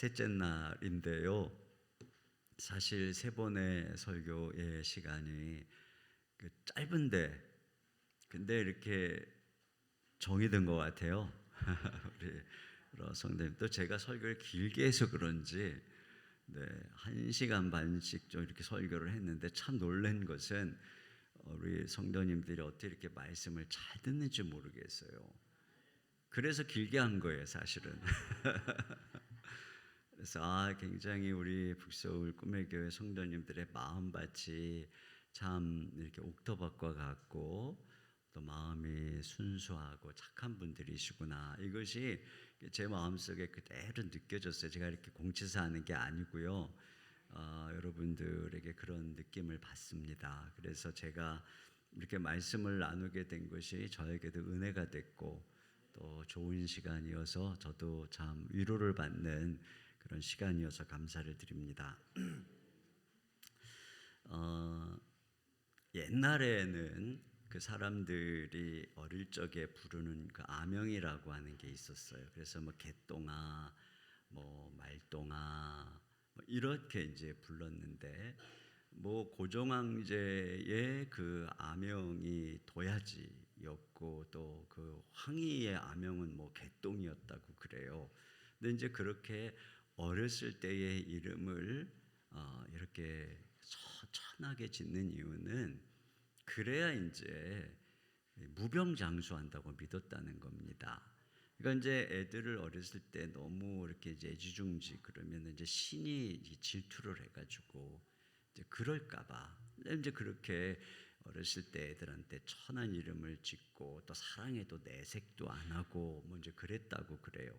셋째 날인데요. 사실 세 번의 설교의 시간이 짧은데 근데 이렇게 정이 든 것 같아요. 우리 성도님 또 제가 설교를 길게 해서 그런지 1시간 반씩 좀 이렇게 설교를 했는데 참 놀란 것은 우리 성도님들이 어떻게 이렇게 말씀을 잘 듣는지 모르겠어요. 그래서 길게 한 거예요, 사실은. 그래서 굉장히 우리 북서울 꿈의 교회 성도님들의 마음밭이 참 이렇게 옥토밭과 같고 또 마음이 순수하고 착한 분들이시구나. 이것이 제 마음속에 그대로 느껴졌어요. 제가 이렇게 공치사 하는 게 아니고요. 여러분들에게 그런 느낌을 받습니다. 그래서 제가 이렇게 말씀을 나누게 된 것이 저에게도 은혜가 됐고 또 좋은 시간이어서 저도 참 위로를 받는 그런 시간이어서 감사를 드립니다. 옛날에는 그 사람들이 어릴 적에 부르는 그 아명이라고 하는 게 있었어요. 그래서 뭐 개똥아, 뭐 말똥아, 뭐 이렇게 이제 불렀는데 뭐 고종황제의 그 아명이 도야지였고 또 그 황희의 아명은 뭐 개똥이었다고 그래요. 근데 이제 그렇게 어렸을 때의 이름을 이렇게 천하게 짓는 이유는 그래야 이제 무병장수한다고 믿었다는 겁니다. 그러니까 이제 애들을 어렸을 때 너무 이렇게 이제 애지중지 그러면 이제 신이 질투를 해가지고 이제 그럴까봐 이제 그렇게 어렸을 때 애들한테 천한 이름을 짓고 또 사랑에도 내색도 안 하고 뭐 이제 그랬다고 그래요.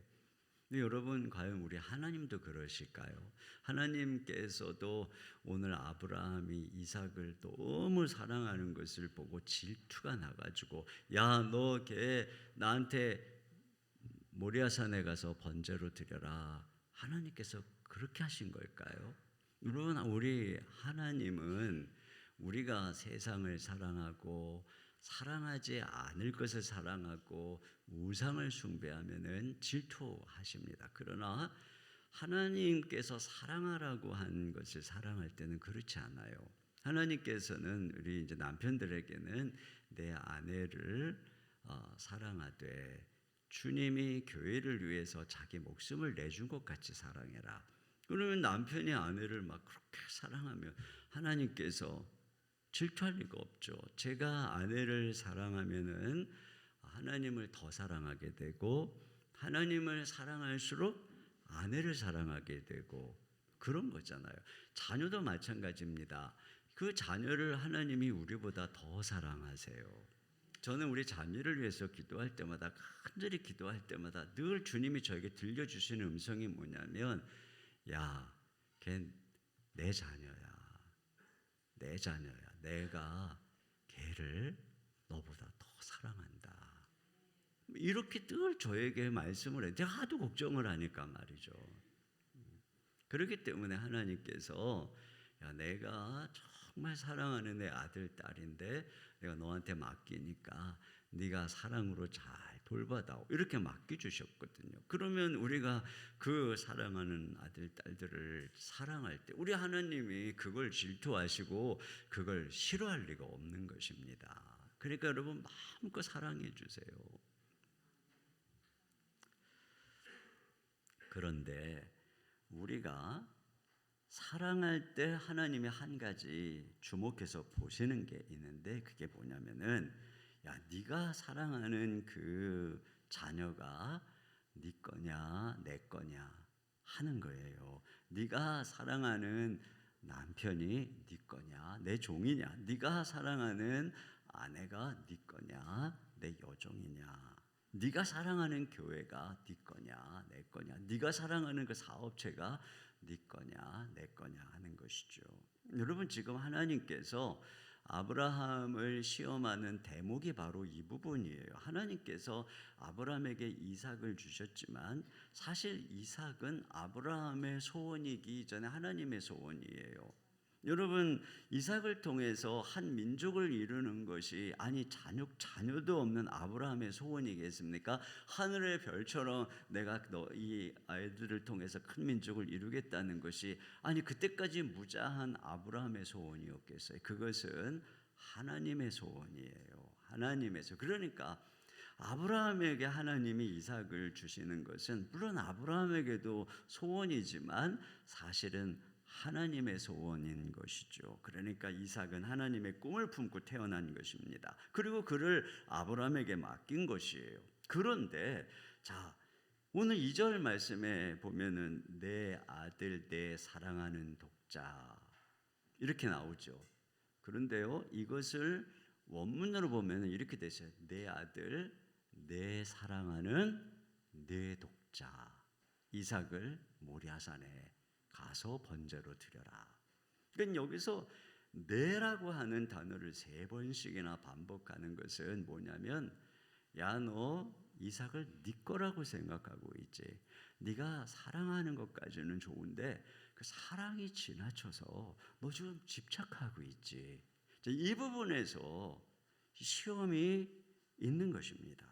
근데 여러분 과연 우리 하나님도 그러실까요? 하나님께서도 오늘 아브라함이 이삭을 너무 사랑하는 것을 보고 질투가 나가지고 야, 너 걔 나한테 모리아산에 가서 번제로 드려라. 하나님께서 그렇게 하신 걸까요? 여러분 우리 하나님은 우리가 세상을 사랑하고 사랑하지 않을 것을 사랑하고 우상을 숭배하면은 질투하십니다. 그러나 하나님께서 사랑하라고 한 것을 사랑할 때는 그렇지 않아요. 하나님께서는 우리 이제 남편들에게는 내 아내를 사랑하되 주님이 교회를 위해서 자기 목숨을 내준 것 같이 사랑해라. 그러면 남편이 아내를 막 그렇게 사랑하면 하나님께서 질투할 리가 없죠. 제가 아내를 사랑하면은 하나님을 더 사랑하게 되고 하나님을 사랑할수록 아내를 사랑하게 되고 그런 거잖아요. 자녀도 마찬가지입니다. 그 자녀를 하나님이 우리보다 더 사랑하세요. 저는 우리 자녀를 위해서 기도할 때마다 간절히 기도할 때마다 늘 주님이 저에게 들려주시는 음성이 뭐냐면 야, 걔 내 자녀야. 내 자녀야. 내가 걔를 너보다 더 사랑한다. 이렇게 늘 저에게 말씀을 해요. 제가 하도 걱정을 하니까 말이죠. 그렇기 때문에 하나님께서 야, 내가 정말 사랑하는 내 아들, 딸인데 내가 너한테 맡기니까 네가 사랑으로 잘 돌봐다오. 이렇게 맡겨주셨거든요. 그러면 우리가 그 사랑하는 아들, 딸들을 사랑할 때 우리 하나님이 그걸 질투하시고 그걸 싫어할 리가 없는 것입니다. 그러니까 여러분 마음껏 사랑해 주세요. 그런데 우리가 사랑할 때 하나님이 한 가지 주목해서 보시는 게 있는데 그게 뭐냐면은 야, 네가 사랑하는 그 자녀가 네 거냐 내 거냐 하는 거예요. 네가 사랑하는 남편이 네 거냐 내 종이냐, 네가 사랑하는 아내가 네 거냐 내 여종이냐, 네가 사랑하는 교회가 네 거냐 내 거냐, 네가 사랑하는 그 사업체가 네 거냐 내 거냐 하는 것이죠. 여러분 지금 하나님께서 아브라함을 시험하는 대목이 바로 이 부분이에요. 하나님께서 아브라함에게 이삭을 주셨지만 사실 이삭은 아브라함의 소원이기 전에 하나님의 소원이에요. 여러분, 이삭을 통해서 한 민족을 이루는 것이 아니 자녀도 없는 아브라함의 소원이겠습니까? 하늘의 별처럼 내가 이 아이들을 통해서 큰 민족을 이루겠다는 것이 아니 그때까지 무자한 아브라함의 소원이었겠어요? 그것은 하나님의 소원이에요. 하나님의 소원. 그러니까 아브라함에게 하나님이 이삭을 주시는 것은 물론 아브라함에게도 소원이지만 사실은 하나님의 소원인 것이죠. 그러니까 이삭은 하나님의 꿈을 품고 태어난 것입니다. 그리고 그를 아브라함에게 맡긴 것이에요. 그런데 자, 오늘 2절 말씀에 보면은 내 아들 내 사랑하는 독자 이렇게 나오죠. 그런데요, 이것을 원문으로 보면은 이렇게 되어요. 내 아들 내 사랑하는 내 독자 이삭을 모리아산에 가서 번제로 드려라. 그러니까 여기서 내라고 하는 단어를 3번씩이나 반복하는 것은 뭐냐면 야, 너 이삭을 네 거라고 생각하고 있지. 네가 사랑하는 것까지는 좋은데 그 사랑이 지나쳐서 너 지금 집착하고 있지. 이 부분에서 시험이 있는 것입니다.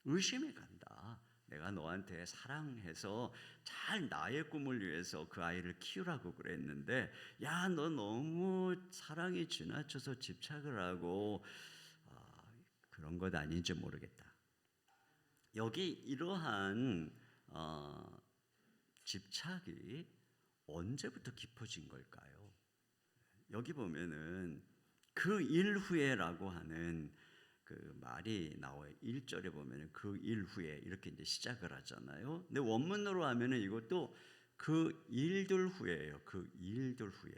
의심이 간다. 내가 너한테 사랑해서 잘 나의 꿈을 위해서 그 아이를 키우라고 그랬는데 야, 너 너무 사랑이 지나쳐서 집착을 하고 그런 것 아닌지 모르겠다. 여기 이러한 집착이 언제부터 깊어진 걸까요? 여기 보면은 그 일 후에라고 하는 그 말이 나와요. 1절에 보면은 그 일 후에 이렇게 이제 시작을 하잖아요. 근데 원문으로 하면은 이것도 그 일들 후에예요. 그 일들 후에.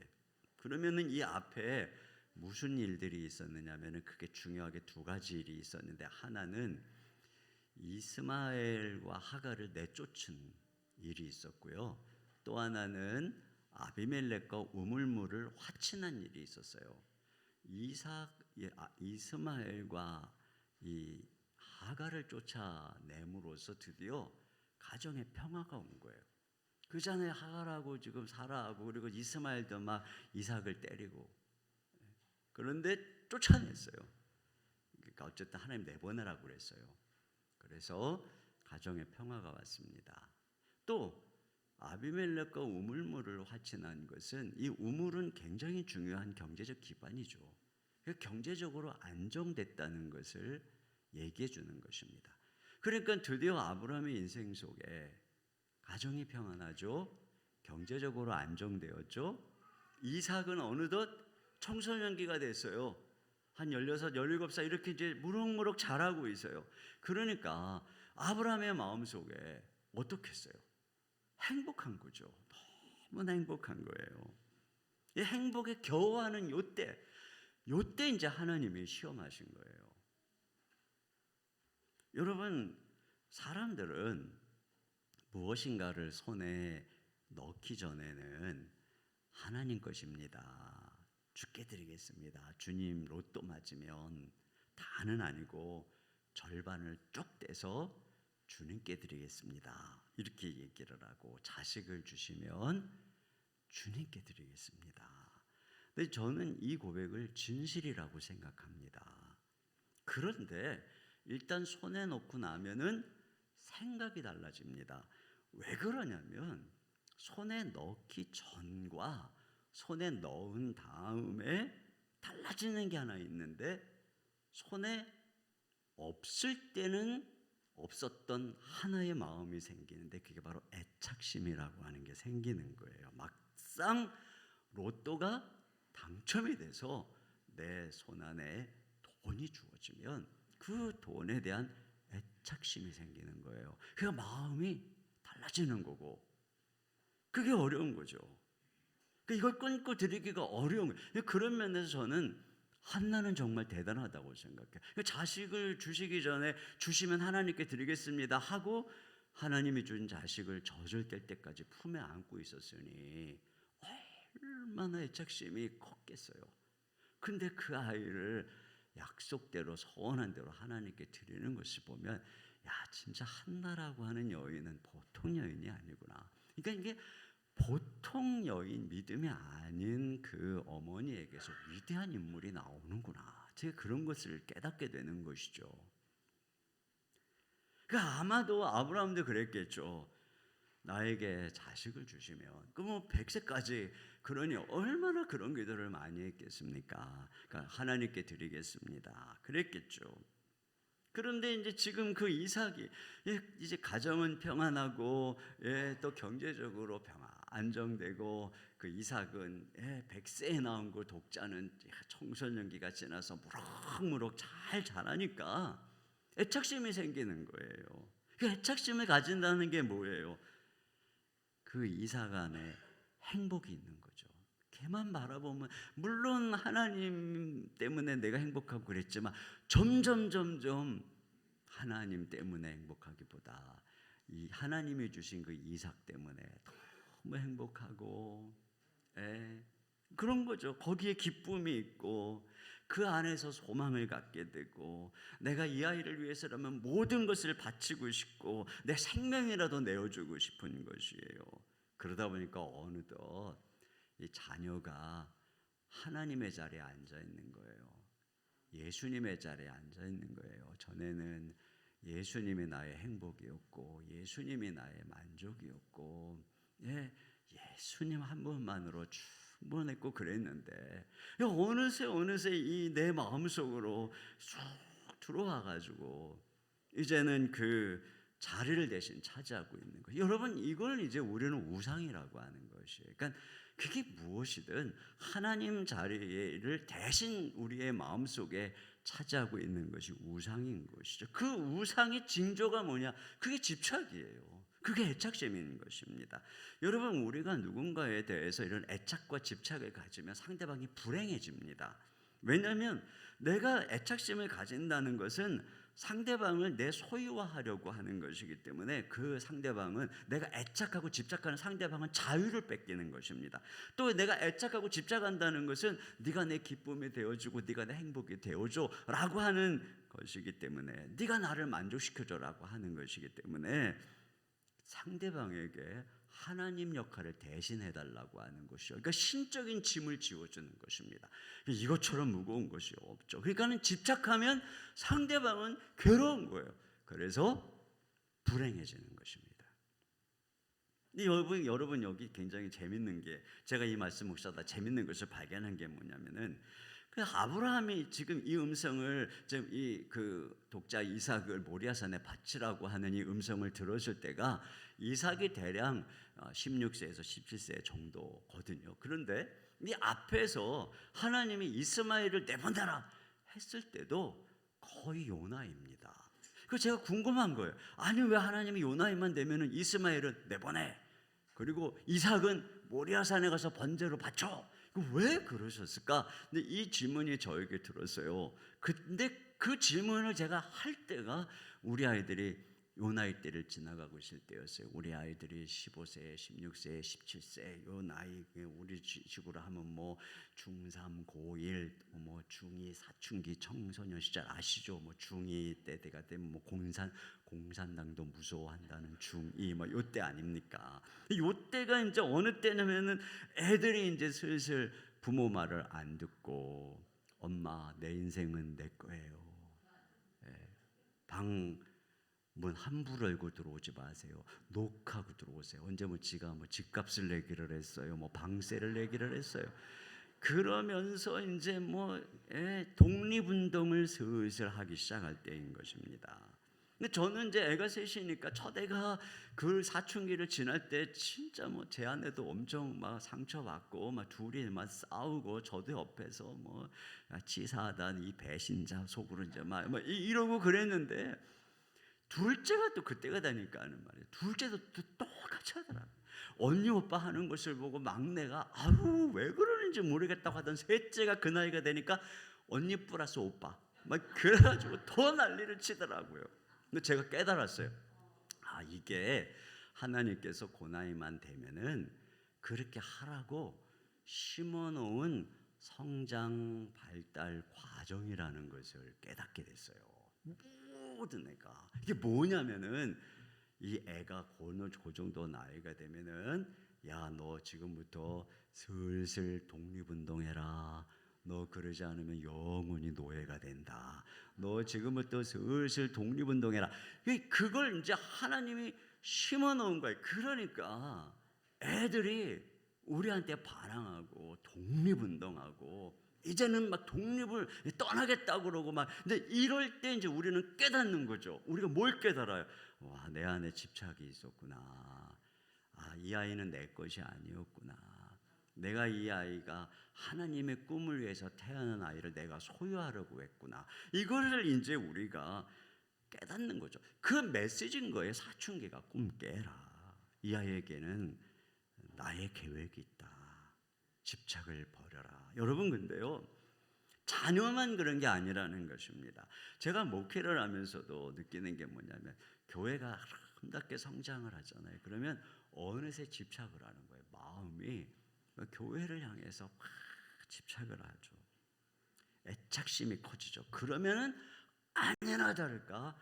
그러면은 이 앞에 무슨 일들이 있었느냐면은 그게 중요하게 2가지 일이 있었는데 하나는 이스마엘과 하갈을 내쫓은 일이 있었고요. 또 하나는 아비멜렉과 우물물을 화친한 일이 있었어요. 이스마엘과 이 하갈을 쫓아냄으로써 드디어 가정의 평화가 온 거예요. 그 전에 하갈하고 지금 사라하고 그리고 이스마엘도 막 이삭을 때리고 그런데 쫓아냈어요. 그러니까 어쨌든 하나님 내보내라고 그랬어요. 그래서 가정의 평화가 왔습니다. 또 아비멜렉과 우물물을 화친한 것은 이 우물은 굉장히 중요한 경제적 기반이죠. 경제적으로 안정됐다는 것을 얘기해 주는 것입니다. 그러니까 드디어 아브라함의 인생 속에 가정이 평안하죠. 경제적으로 안정되었죠. 이삭은 어느덧 청소년기가 됐어요. 한 16, 17살 이렇게 이제 무럭무럭 자라고 있어요. 그러니까 아브라함의 마음속에 어떻겠어요? 행복한 거죠. 너무나 행복한 거예요. 이 행복에 겨워하는 요때 이제 하나님이 시험하신 거예요. 여러분, 사람들은 무엇인가를 손에 넣기 전에는 하나님 것입니다. 주께 드리겠습니다. 주님 로또 맞으면 다는 아니고 절반을 쭉 떼서 주님께 드리겠습니다. 이렇게 얘기를 하고 자식을 주시면 주님께 드리겠습니다. 근데 저는 이 고백을 진실이라고 생각합니다. 그런데 일단 손에 넣고 나면은 생각이 달라집니다. 왜 그러냐면 손에 넣기 전과 손에 넣은 다음에 달라지는 게 하나 있는데 손에 없을 때는 없었던 하나의 마음이 생기는데 그게 바로 애착심이라고 하는 게 생기는 거예요. 막상 로또가 당첨이 돼서 내 손안에 돈이 주어지면 그 돈에 대한 애착심이 생기는 거예요. 그러니까 마음이 달라지는 거고 그게 어려운 거죠. 이걸 끊고 드리기가 어려운 거예요. 그런 면에서 저는 한나는 정말 대단하다고 생각해요. 자식을 주시기 전에 주시면 하나님께 드리겠습니다 하고 하나님이 준 자식을 젖을 뗄 때까지 품에 안고 있었으니 얼마나 애착심이 컸겠어요. 근데 그 아이를 약속대로 서원한 대로 하나님께 드리는 것을 보면 야, 진짜 한나라고 하는 여인은 보통 여인이 아니구나. 그러니까 이게 보통 여인, 믿음이 아닌 그 어머니에게서 위대한 인물이 나오는구나. 제가 그런 것을 깨닫게 되는 것이죠. 그러니까 아마도 아브라함도 그랬겠죠. 나에게 자식을 주시면, 그뭐 100세까지, 그러니 얼마나 그런 기도를 많이 했겠습니까? 그러니까 하나님께 드리겠습니다. 그랬겠죠. 그런데 이제 지금 그 이삭이 이제 가정은 평안하고, 또 경제적으로 안정되고, 그 이삭은 100세에 나온 그 독자는 청소년기가 지나서 무럭무럭 잘 자라니까 애착심이 생기는 거예요. 그 애착심을 가진다는 게 뭐예요? 그 이삭 안에 행복이 있는 거죠. 걔만 바라보면, 물론 하나님 때문에 내가 행복하고 그랬지만 점점 하나님 때문에 행복하기보다 이 하나님이 주신 그 이삭 때문에 너무 행복하고, 그런 거죠. 거기에 기쁨이 있고 그 안에서 소망을 갖게 되고, 내가 이 아이를 위해서라면 모든 것을 바치고 싶고 내 생명이라도 내어주고 싶은 것이에요. 그러다 보니까 어느덧 이 자녀가 하나님의 자리에 앉아 있는 거예요. 예수님의 자리에 앉아 있는 거예요. 전에는 예수님이 나의 행복이었고, 예수님이 나의 만족이었고, 예수님 한 분만으로 충분했고 그랬는데, 어느새 이 내 마음속으로 쑥 들어와 가지고 이제는 그 자리를 대신 차지하고 있는 거예요. 여러분, 이걸 이제 우리는 우상이라고 하는 것이에요. 그러니까 그게 무엇이든 하나님 자리를 대신 우리의 마음속에 차지하고 있는 것이 우상인 것이죠. 그 우상의 징조가 뭐냐? 그게 집착이에요. 그게 애착심인 것입니다. 여러분, 우리가 누군가에 대해서 이런 애착과 집착을 가지면 상대방이 불행해집니다. 왜냐하면 내가 애착심을 가진다는 것은 상대방을 내 소유화하려고 하는 것이기 때문에, 그 상대방은, 내가 애착하고 집착하는 상대방은 자유를 뺏기는 것입니다. 또 내가 애착하고 집착한다는 것은 네가 내 기쁨이 되어주고 네가 내 행복이 되어줘 라고 하는 것이기 때문에, 네가 나를 만족시켜줘라고 하는 것이기 때문에 상대방에게 하나님 역할을 대신해달라고 하는 것이죠. 그러니까 신적인 짐을 지워주는 것입니다. 이것처럼 무거운 것이 없죠. 그러니까 집착하면 상대방은 괴로운 거예요. 그래서 불행해지는 것입니다. 여러분 여기 굉장히 재밌는 게, 제가 이 말씀 묵상하다 재밌는 것을 발견한 게 뭐냐면은, 그 아브라함이 지금 이 음성을, 지금 이 그 독자 이삭을 모리아산에 바치라고 하는 이 음성을 들었을 때가 이삭이 대략 16세에서 17세 정도거든요. 그런데 이 앞에서 하나님이 이스마엘을 내보내라 했을 때도 거의 요나입니다. 그래서 제가 궁금한 거예요. 아니, 왜 하나님이 요나이만 되면은 이스마엘은 내보내, 그리고 이삭은 모리아산에 가서 번제로 바쳐, 왜 그러셨을까? 근데 이 질문이 저에게 들었어요. 근데 그 질문을 제가 할 때가 우리 아이들이 요 나이 때를 지나가고 있을 때였어요. 우리 아이들이 15세, 16세, 17세 요 나이, 우리 식으로 하면 뭐 중3, 고1, 뭐 중2, 사춘기 청소년 시절 아시죠? 뭐 중2 때가 되면 뭐 공산당도 무서워한다는 중2, 뭐 요때 아닙니까? 요때가 이제 어느 때냐면은 애들이 이제 슬슬 부모 말을 안 듣고, 엄마 내 인생은 내 거예요. 문 함부로 열고 들어오지 마세요. 녹하고 들어오세요. 언제 뭐 지가 뭐 집값을 내기를 했어요. 뭐 방세를 내기를 했어요. 그러면서 이제 뭐 독립운동을 슬슬 하기 시작할 때인 것입니다. 근데 저는 이제 애가 셋이니까 첫 애가 그 사춘기를 지날 때 진짜 뭐 제 아내도 엄청 막 상처받고 막 둘이 막 싸우고, 저도 옆에서 뭐 치사하다 이 배신자 속으로 이제 막 이러고 그랬는데, 둘째가 또 그때가 되니까 하는 말이에요. 둘째도 또 똑같이 하더라고요. 언니 오빠 하는 것을 보고 막내가 아유 왜 그러는지 모르겠다고 하던 셋째가 그 나이가 되니까 언니 플러스 오빠 막 그래가지고 더 난리를 치더라고요. 근데 제가 깨달았어요. 아, 이게 하나님께서 그 나이만 되면은 그렇게 하라고 심어놓은 성장 발달 과정이라는 것을 깨닫게 됐어요. 모든 애가 이게 뭐냐면은 이 애가 그 정도 나이가 되면은 야, 너 지금부터 슬슬 독립운동해라. 너 그러지 않으면 영원히 노예가 된다. 너 지금부터 슬슬 독립운동해라. 그걸 이제 하나님이 심어 놓은 거예요. 그러니까 애들이 우리한테 반항하고 독립운동하고 이제는 막 독립을 떠나겠다고 그러고 막. 근데 이럴 때 이제 우리는 깨닫는 거죠. 우리가 뭘 깨달아요? 와, 내 안에 집착이 있었구나. 아, 이 아이는 내 것이 아니었구나. 내가 이 아이가 하나님의 꿈을 위해서 태어난 아이를 내가 소유하려고 했구나. 이거를 이제 우리가 깨닫는 거죠. 그 메시지인 거예요. 사춘기가 꿈 깨라. 이 아이에게는 나의 계획이 있다. 집착을 버려라. 여러분, 근데요, 자녀만 그런 게 아니라는 것입니다. 제가 목회를 하면서도 느끼는 게 뭐냐면 교회가 아름답게 성장을 하잖아요. 그러면 어느새 집착을 하는 거예요. 마음이 교회를 향해서 막 집착을 하죠. 애착심이 커지죠. 그러면은 아니나 다를까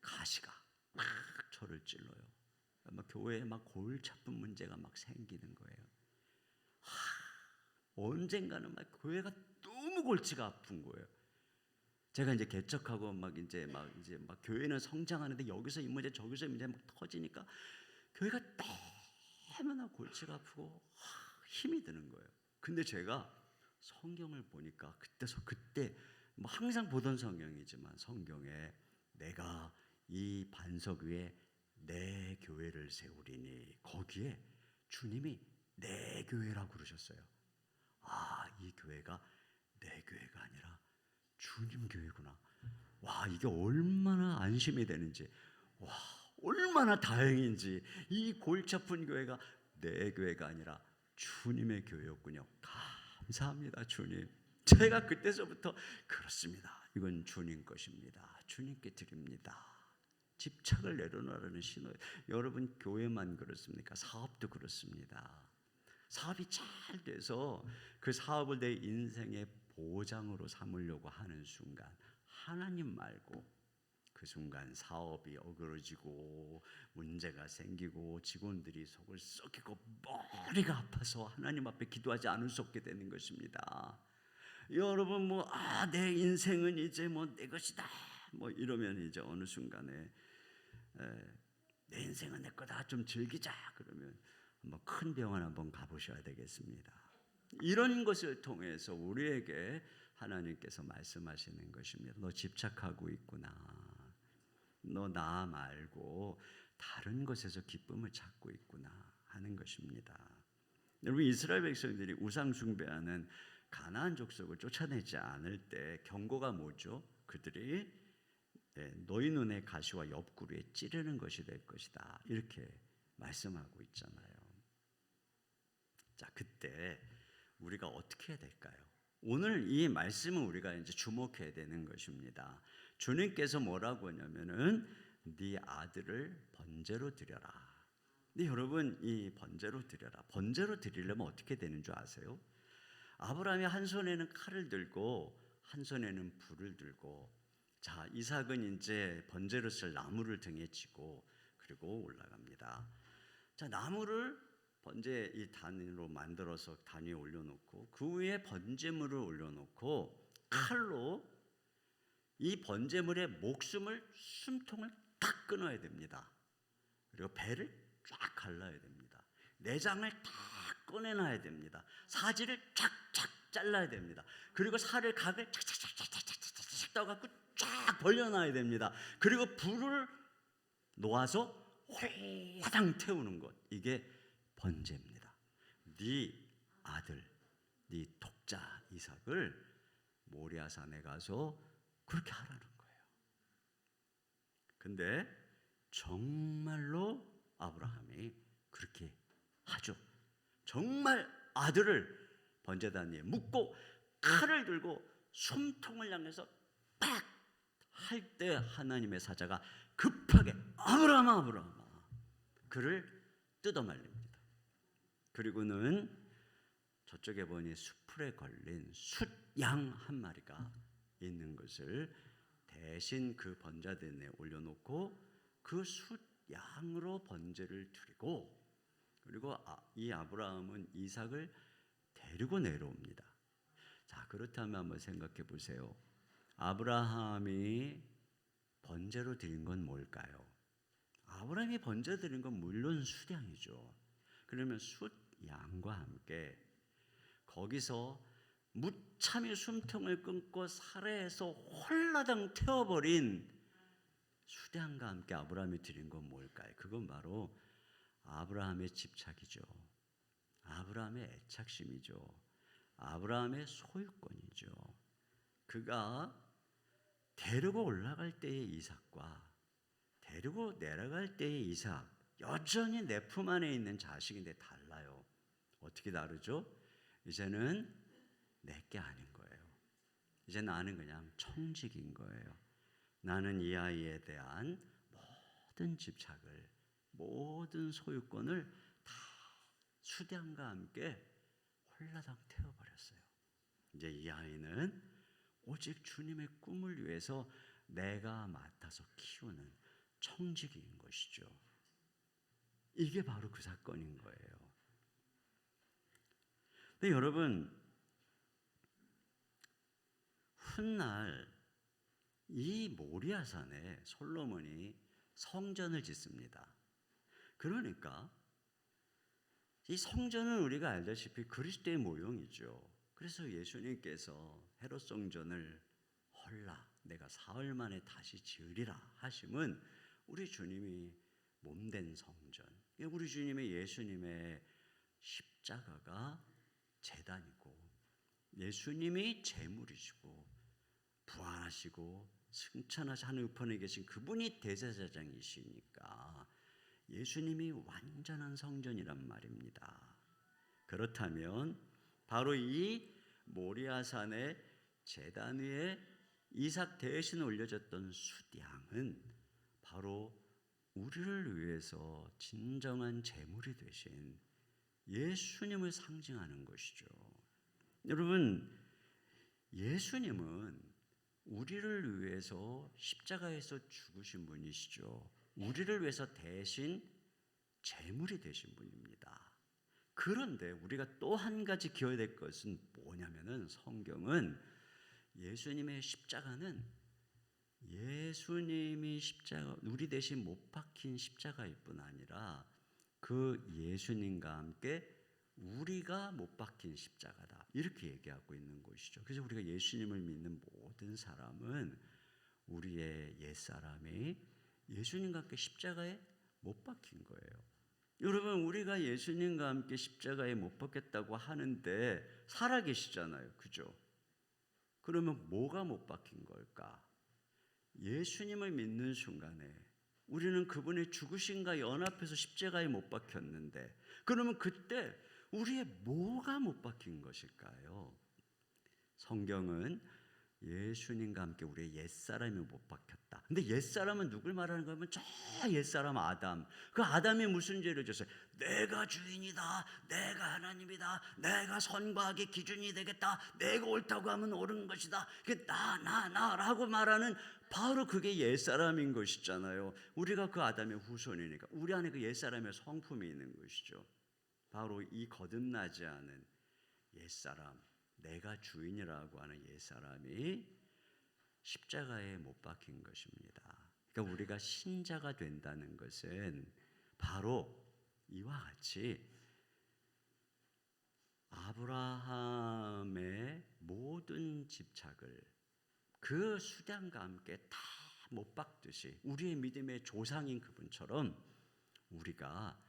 가시가 막 저를 찔러요. 막 교회에 막 골치 아픈 문제가 막 생기는 거예요. 언젠가는 막 교회가 너무 골치가 아픈 거예요. 제가 이제 개척하고 막 교회는 성장하는데 여기서 이 문제 저기서 이 문제 막 터지니까 교회가 너무나 골치가 아프고 힘이 드는 거예요. 근데 제가 성경을 보니까 그때 뭐 항상 보던 성경이지만 성경에 내가 이 반석 위에 내 교회를 세우리니 거기에 주님이 내 교회라고 그러셨어요. 아, 이 교회가 내 교회가 아니라 주님 교회구나. 와, 이게 얼마나 안심이 되는지, 와, 얼마나 다행인지. 이 골치 아픈 교회가 내 교회가 아니라 주님의 교회였군요. 감사합니다, 주님. 제가 그때서부터 그렇습니다. 이건 주님 것입니다. 주님께 드립니다. 집착을 내려놓으라는 신호예요. 여러분, 교회만 그렇습니까? 사업도 그렇습니다. 사업이 잘 돼서 그 사업을 내 인생의 보장으로 삼으려고 하는 순간 하나님 말고 그 순간 사업이 어그러지고 문제가 생기고 직원들이 속을 썩이고 머리가 아파서 하나님 앞에 기도하지 않을 수 없게 되는 것입니다. 여러분 내 인생은 이제 내 것이다 이러면 이제 어느 순간에 내 인생은 내 거다 좀 즐기자 그러면 큰 병원 한번 가보셔야 되겠습니다. 이런 것을 통해서 우리에게 하나님께서 말씀하시는 것입니다. 너 집착하고 있구나. 너 나 말고 다른 것에서 기쁨을 찾고 있구나 하는 것입니다. 여러분, 이스라엘 백성들이 우상 숭배하는 가나안 족속을 쫓아내지 않을 때 경고가 뭐죠? 그들이 너희 눈에 가시와 옆구리에 찌르는 것이 될 것이다. 이렇게 말씀하고 있잖아요. 자, 그때 우리가 어떻게 해야 될까요? 오늘 이 말씀은 우리가 이제 주목해야 되는 것입니다. 주님께서 뭐라고 하냐면은 네 아들을 번제로 드려라. 근데 여러분, 이 번제로 드려라. 번제로 드리려면 어떻게 되는 줄 아세요? 아브라함이 한 손에는 칼을 들고 한 손에는 불을 들고, 자, 이삭은 이제 번제로 쓸 나무를 등에 지고 그리고 올라갑니다. 자, 나무를 번제 이 단으로 만들어서 단 위에 올려놓고 그 위에 번제물을 올려놓고 칼로 이 번제물의 목숨을 숨통을 딱 끊어야 됩니다. 그리고 배를 쫙 갈라야 됩니다. 내장을 다 꺼내놔야 됩니다. 사지를 쫙쫙 잘라야 됩니다. 그리고 살을 각을 착착착착착착착 떠갖고 쫙 벌려놔야 됩니다. 그리고 불을 놓아서 화당 태우는 것, 이게 번제입니다. 네 아들, 네 독자 이삭을 모리아산에 가서 그렇게 하라는 거예요. 근데 정말로 아브라함이 그렇게 하죠. 정말 아들을 번제단 위에 묻고 칼을 들고 숨통을 향해서 팍 할 때 하나님의 사자가 급하게 아브라함아 아브라함아 그를 뜯어말립니다. 그리고는 저쪽에 보니 수풀에 걸린 숫양 한 마리가 있는 것을 대신 그 번제단에 올려놓고 그 양으로 번제를 드리고, 그리고 이 아브라함은 이삭을 데리고 내려옵니다. 자, 그렇다면 한번 생각해 보세요. 아브라함이 번제로 드린 건 뭘까요? 아브라함이 번제 드린 건 물론 숫양이죠. 그러면 숫양과 함께 거기서 무참히 숨통을 끊고 살해해서 홀라당 태워버린 숫양과 함께 아브라함이 드린 건 뭘까요? 그건 바로 아브라함의 집착이죠. 아브라함의 애착심이죠. 아브라함의 소유권이죠. 그가 데리고 올라갈 때의 이삭과 데리고 내려갈 때의 이삭, 여전히 내 품 안에 있는 자식인데 달라요. 어떻게 다르죠? 이제는 내게 아닌 거예요. 이제 나는 그냥 청직인 거예요. 나는 이 아이에 대한 모든 집착을, 모든 소유권을 다 수량과 함께 홀라당 태워버렸어요. 이제 이 아이는 오직 주님의 꿈을 위해서 내가 맡아서 키우는 청지기인 것이죠. 이게 바로 그 사건인 거예요. 근데 여러분, 훗날 이 모리아산에 솔로몬이 성전을 짓습니다. 그러니까 이 성전은 우리가 알다시피 그리스도의 모형이죠. 그래서 예수님께서 헤롯 성전을 헐라 내가 사흘 만에 다시 지으리라 하심은 우리 주님이 몸된 성전, 우리 주님의 예수님의 십자가가 제단이고 예수님이 제물이시고 부활하시고 승천하시 하늘 우편에 계신 그분이 대제사장이시니까 예수님이 완전한 성전이란 말입니다. 그렇다면 바로 이 모리아산의 제단 위에 이삭 대신 올려졌던 숫양은 바로 우리를 위해서 진정한 제물이 되신 예수님을 상징하는 것이죠. 여러분, 예수님은 우리를 위해서 십자가에서 죽으신 분이시죠. 우리를 위해서 대신 제물이 되신 분입니다. 그런데 우리가 또 한 가지 기억해야 될 것은 뭐냐면은 성경은 예수님의 십자가는 예수님이 십자가 우리 대신 못 박힌 십자가일 뿐 아니라 그 예수님과 함께 우리가 못 박힌 십자가다 이렇게 얘기하고 있는 것이죠. 그래서 우리가 예수님을 믿는 모든 사람은 우리의 옛사람이 예수님과 함께 십자가에 못 박힌 거예요. 여러분, 우리가 예수님과 함께 십자가에 못 박혔다고 하는데 살아계시잖아요. 그죠? 그러면 뭐가 못 박힌 걸까? 예수님을 믿는 순간에 우리는 그분의 죽으심과 연합해서 십자가에 못 박혔는데 그러면 그때 우리의 뭐가 못 박힌 것일까요? 성경은 예수님과 함께 우리의 옛사람이 못 박혔다. 근데 옛사람은 누굴 말하는 거냐면 저 옛사람 아담. 그 아담이 무슨 죄를 졌어요? 내가 주인이다. 내가 하나님이다. 내가 선과 악의 기준이 되겠다. 내가 옳다고 하면 옳은 것이다. 나라고 말하는 바로 그게 옛사람인 것이잖아요. 우리가 그 아담의 후손이니까 우리 안에 그 옛사람의 성품이 있는 것이죠. 바로 이 거듭나지 않은 옛사람, 내가 주인이라고 하는 옛사람이 십자가에 못 박힌 것입니다. 그러니까 우리가 신자가 된다는 것은 바로 이와 같이 아브라함의 모든 집착을 그 수량과 함께 다 못 박듯이 우리의 믿음의 조상인 그분처럼 우리가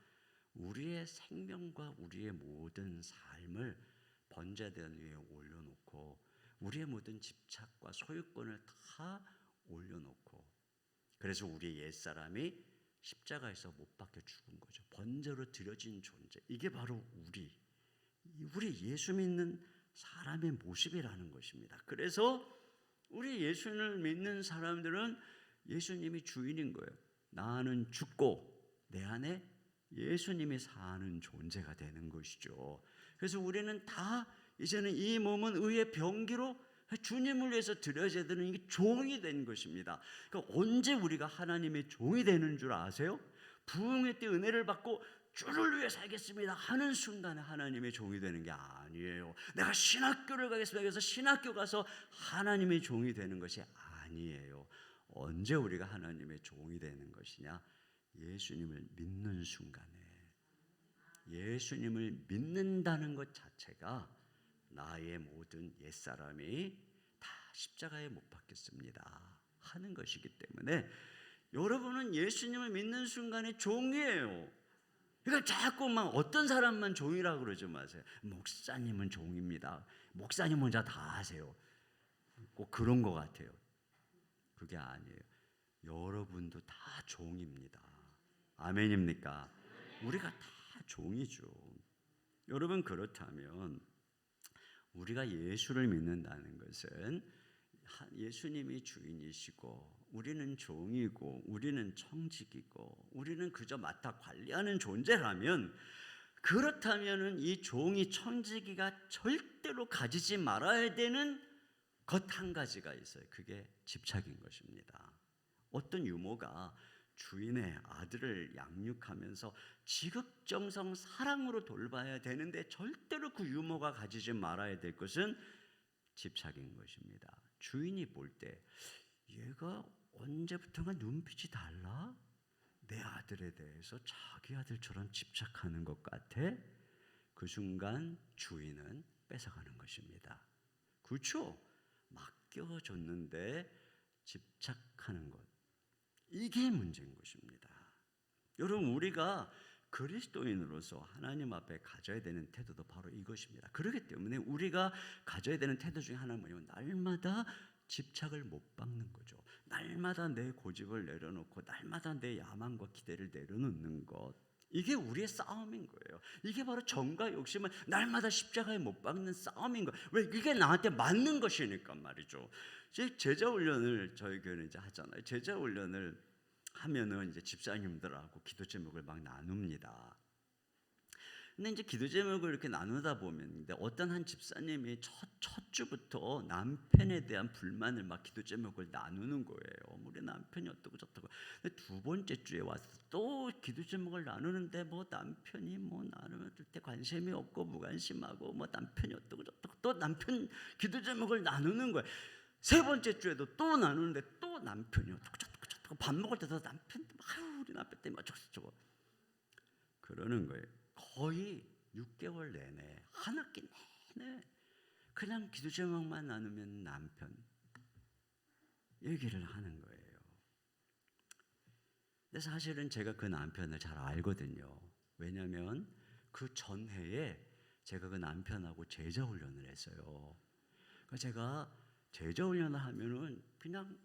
우리의 생명과 우리의 모든 삶을 번제단 위에 올려놓고 우리의 모든 집착과 소유권을 다 올려놓고 그래서 우리의 옛사람이 십자가에서 못 박혀 죽은 거죠. 번제로 드려진 존재. 이게 바로 우리 예수 믿는 사람의 모습이라는 것입니다. 그래서 우리 예수를 믿는 사람들은 예수님이 주인인 거예요. 나는 죽고 내 안에 예수님이 사는 존재가 되는 것이죠. 그래서 우리는 다 이제는 이 몸은 의의 병기로 주님을 위해서 드려져야 되는 이게 종이 된 것입니다. 그러니까 언제 우리가 하나님의 종이 되는 줄 아세요? 부흥회 때 은혜를 받고 주를 위해 살겠습니다 하는 순간에 하나님의 종이 되는 게 아니에요. 내가 신학교를 가겠습니다. 그래서 신학교 가서 하나님의 종이 되는 것이 아니에요. 언제 우리가 하나님의 종이 되는 것이냐? 예수님을 믿는 순간에. 예수님을 믿는다는 것 자체가 나의 모든 옛사람이 다 십자가에 못 박혔습니다 하는 것이기 때문에 여러분은 예수님을 믿는 순간에 종이에요. 그러니까 자꾸 막 어떤 사람만 종이라고 그러지 마세요. 목사님은 종입니다. 목사님 혼자 다 하세요. 꼭 그런 것 같아요. 그게 아니에요. 여러분도 다 종입니다. 아멘입니까? 우리가 다 종이죠. 여러분, 그렇다면 우리가 예수를 믿는다는 것은 예수님이 주인이시고 우리는 종이고 우리는 청직이고 우리는 그저 맡아 관리하는 존재라면, 그렇다면 이 종이 청지기가 절대로 가지지 말아야 되는 것 한 가지가 있어요. 그게 집착인 것입니다. 어떤 유모가 주인의 아들을 양육하면서 지극정성 사랑으로 돌봐야 되는데 절대로 그 유모가 가지지 말아야 될 것은 집착인 것입니다. 주인이 볼 때 얘가 언제부턴가 눈빛이 달라? 내 아들에 대해서 자기 아들처럼 집착하는 것 같아? 그 순간 주인은 뺏어가는 것입니다. 그렇죠? 맡겨줬는데 집착하는 것, 이게 문제인 것입니다. 여러분, 우리가 그리스도인으로서 하나님 앞에 가져야 되는 태도도 바로 이것입니다. 그렇기 때문에 우리가 가져야 되는 태도 중에 하나는 뭐냐면 날마다 집착을 못 박는 거죠. 날마다 내 고집을 내려놓고 날마다 내 야망과 기대를 내려놓는 것, 이게 우리의 싸움인 거예요. 이게 바로 정과 욕심을 날마다 십자가에 못 박는 싸움인 거예요. 왜? 이게 나한테 맞는 것이니까 말이죠. 제자 훈련을 저희 교회는 이제 하잖아요. 제자 훈련을 하면은 이제 집사님들하고 기도 제목을 막 나눕니다. 근데 이제 기도 제목을 이렇게 나누다 보면 어떤 한 집사님이 첫 주부터 남편에 대한 불만을 막 기도 제목을 나누는 거예요. 우리 남편이 어떻고 저떻고. 근데 두 번째 주에 와서 또 기도 제목을 나누는데 뭐 남편이 뭐 나누면 때 관심이 없고 무관심하고 뭐 남편이 어떻고 저떻고 또 남편 기도 제목을 나누는 거예요. 세 번째 주에도 또 나누는데 또 남편이 어떻고 저떻고 밥 먹을 때도 남편, 아유 우리 남편 때문에 어쩌고 저쩌고 그러는 거예요. 거의 6개월 내내 한 학기 내내 그냥 기도 제목만 나누면 남편 얘기를 하는 거예요. 근데 사실은 제가 그 남편을 잘 알거든요. 왜냐하면 그 전해에 제가 그 남편하고 제자 훈련을 했어요. 그러니까 제가 제자 훈련을 하면은 그냥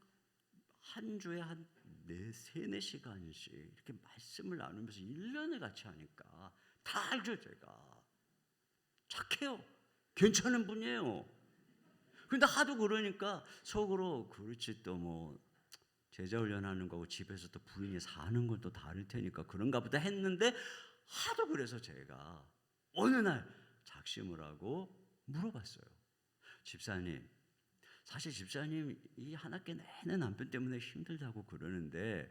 한 주에 한 4-4시간씩 이렇게 말씀을 나누면서 1년을 같이 하니까 다 알죠. 제가 착해요. 괜찮은 분이에요. 근데 하도 그러니까 속으로 그렇지 또 뭐 제자 훈련하는 거고 집에서 또 부인이 사는 건 또 다를 테니까 그런가 보다 했는데, 하도 그래서 제가 어느 날 작심을 하고 물어봤어요. 집사님, 사실 집사님 이 한 학기 내내 남편 때문에 힘들다고 그러는데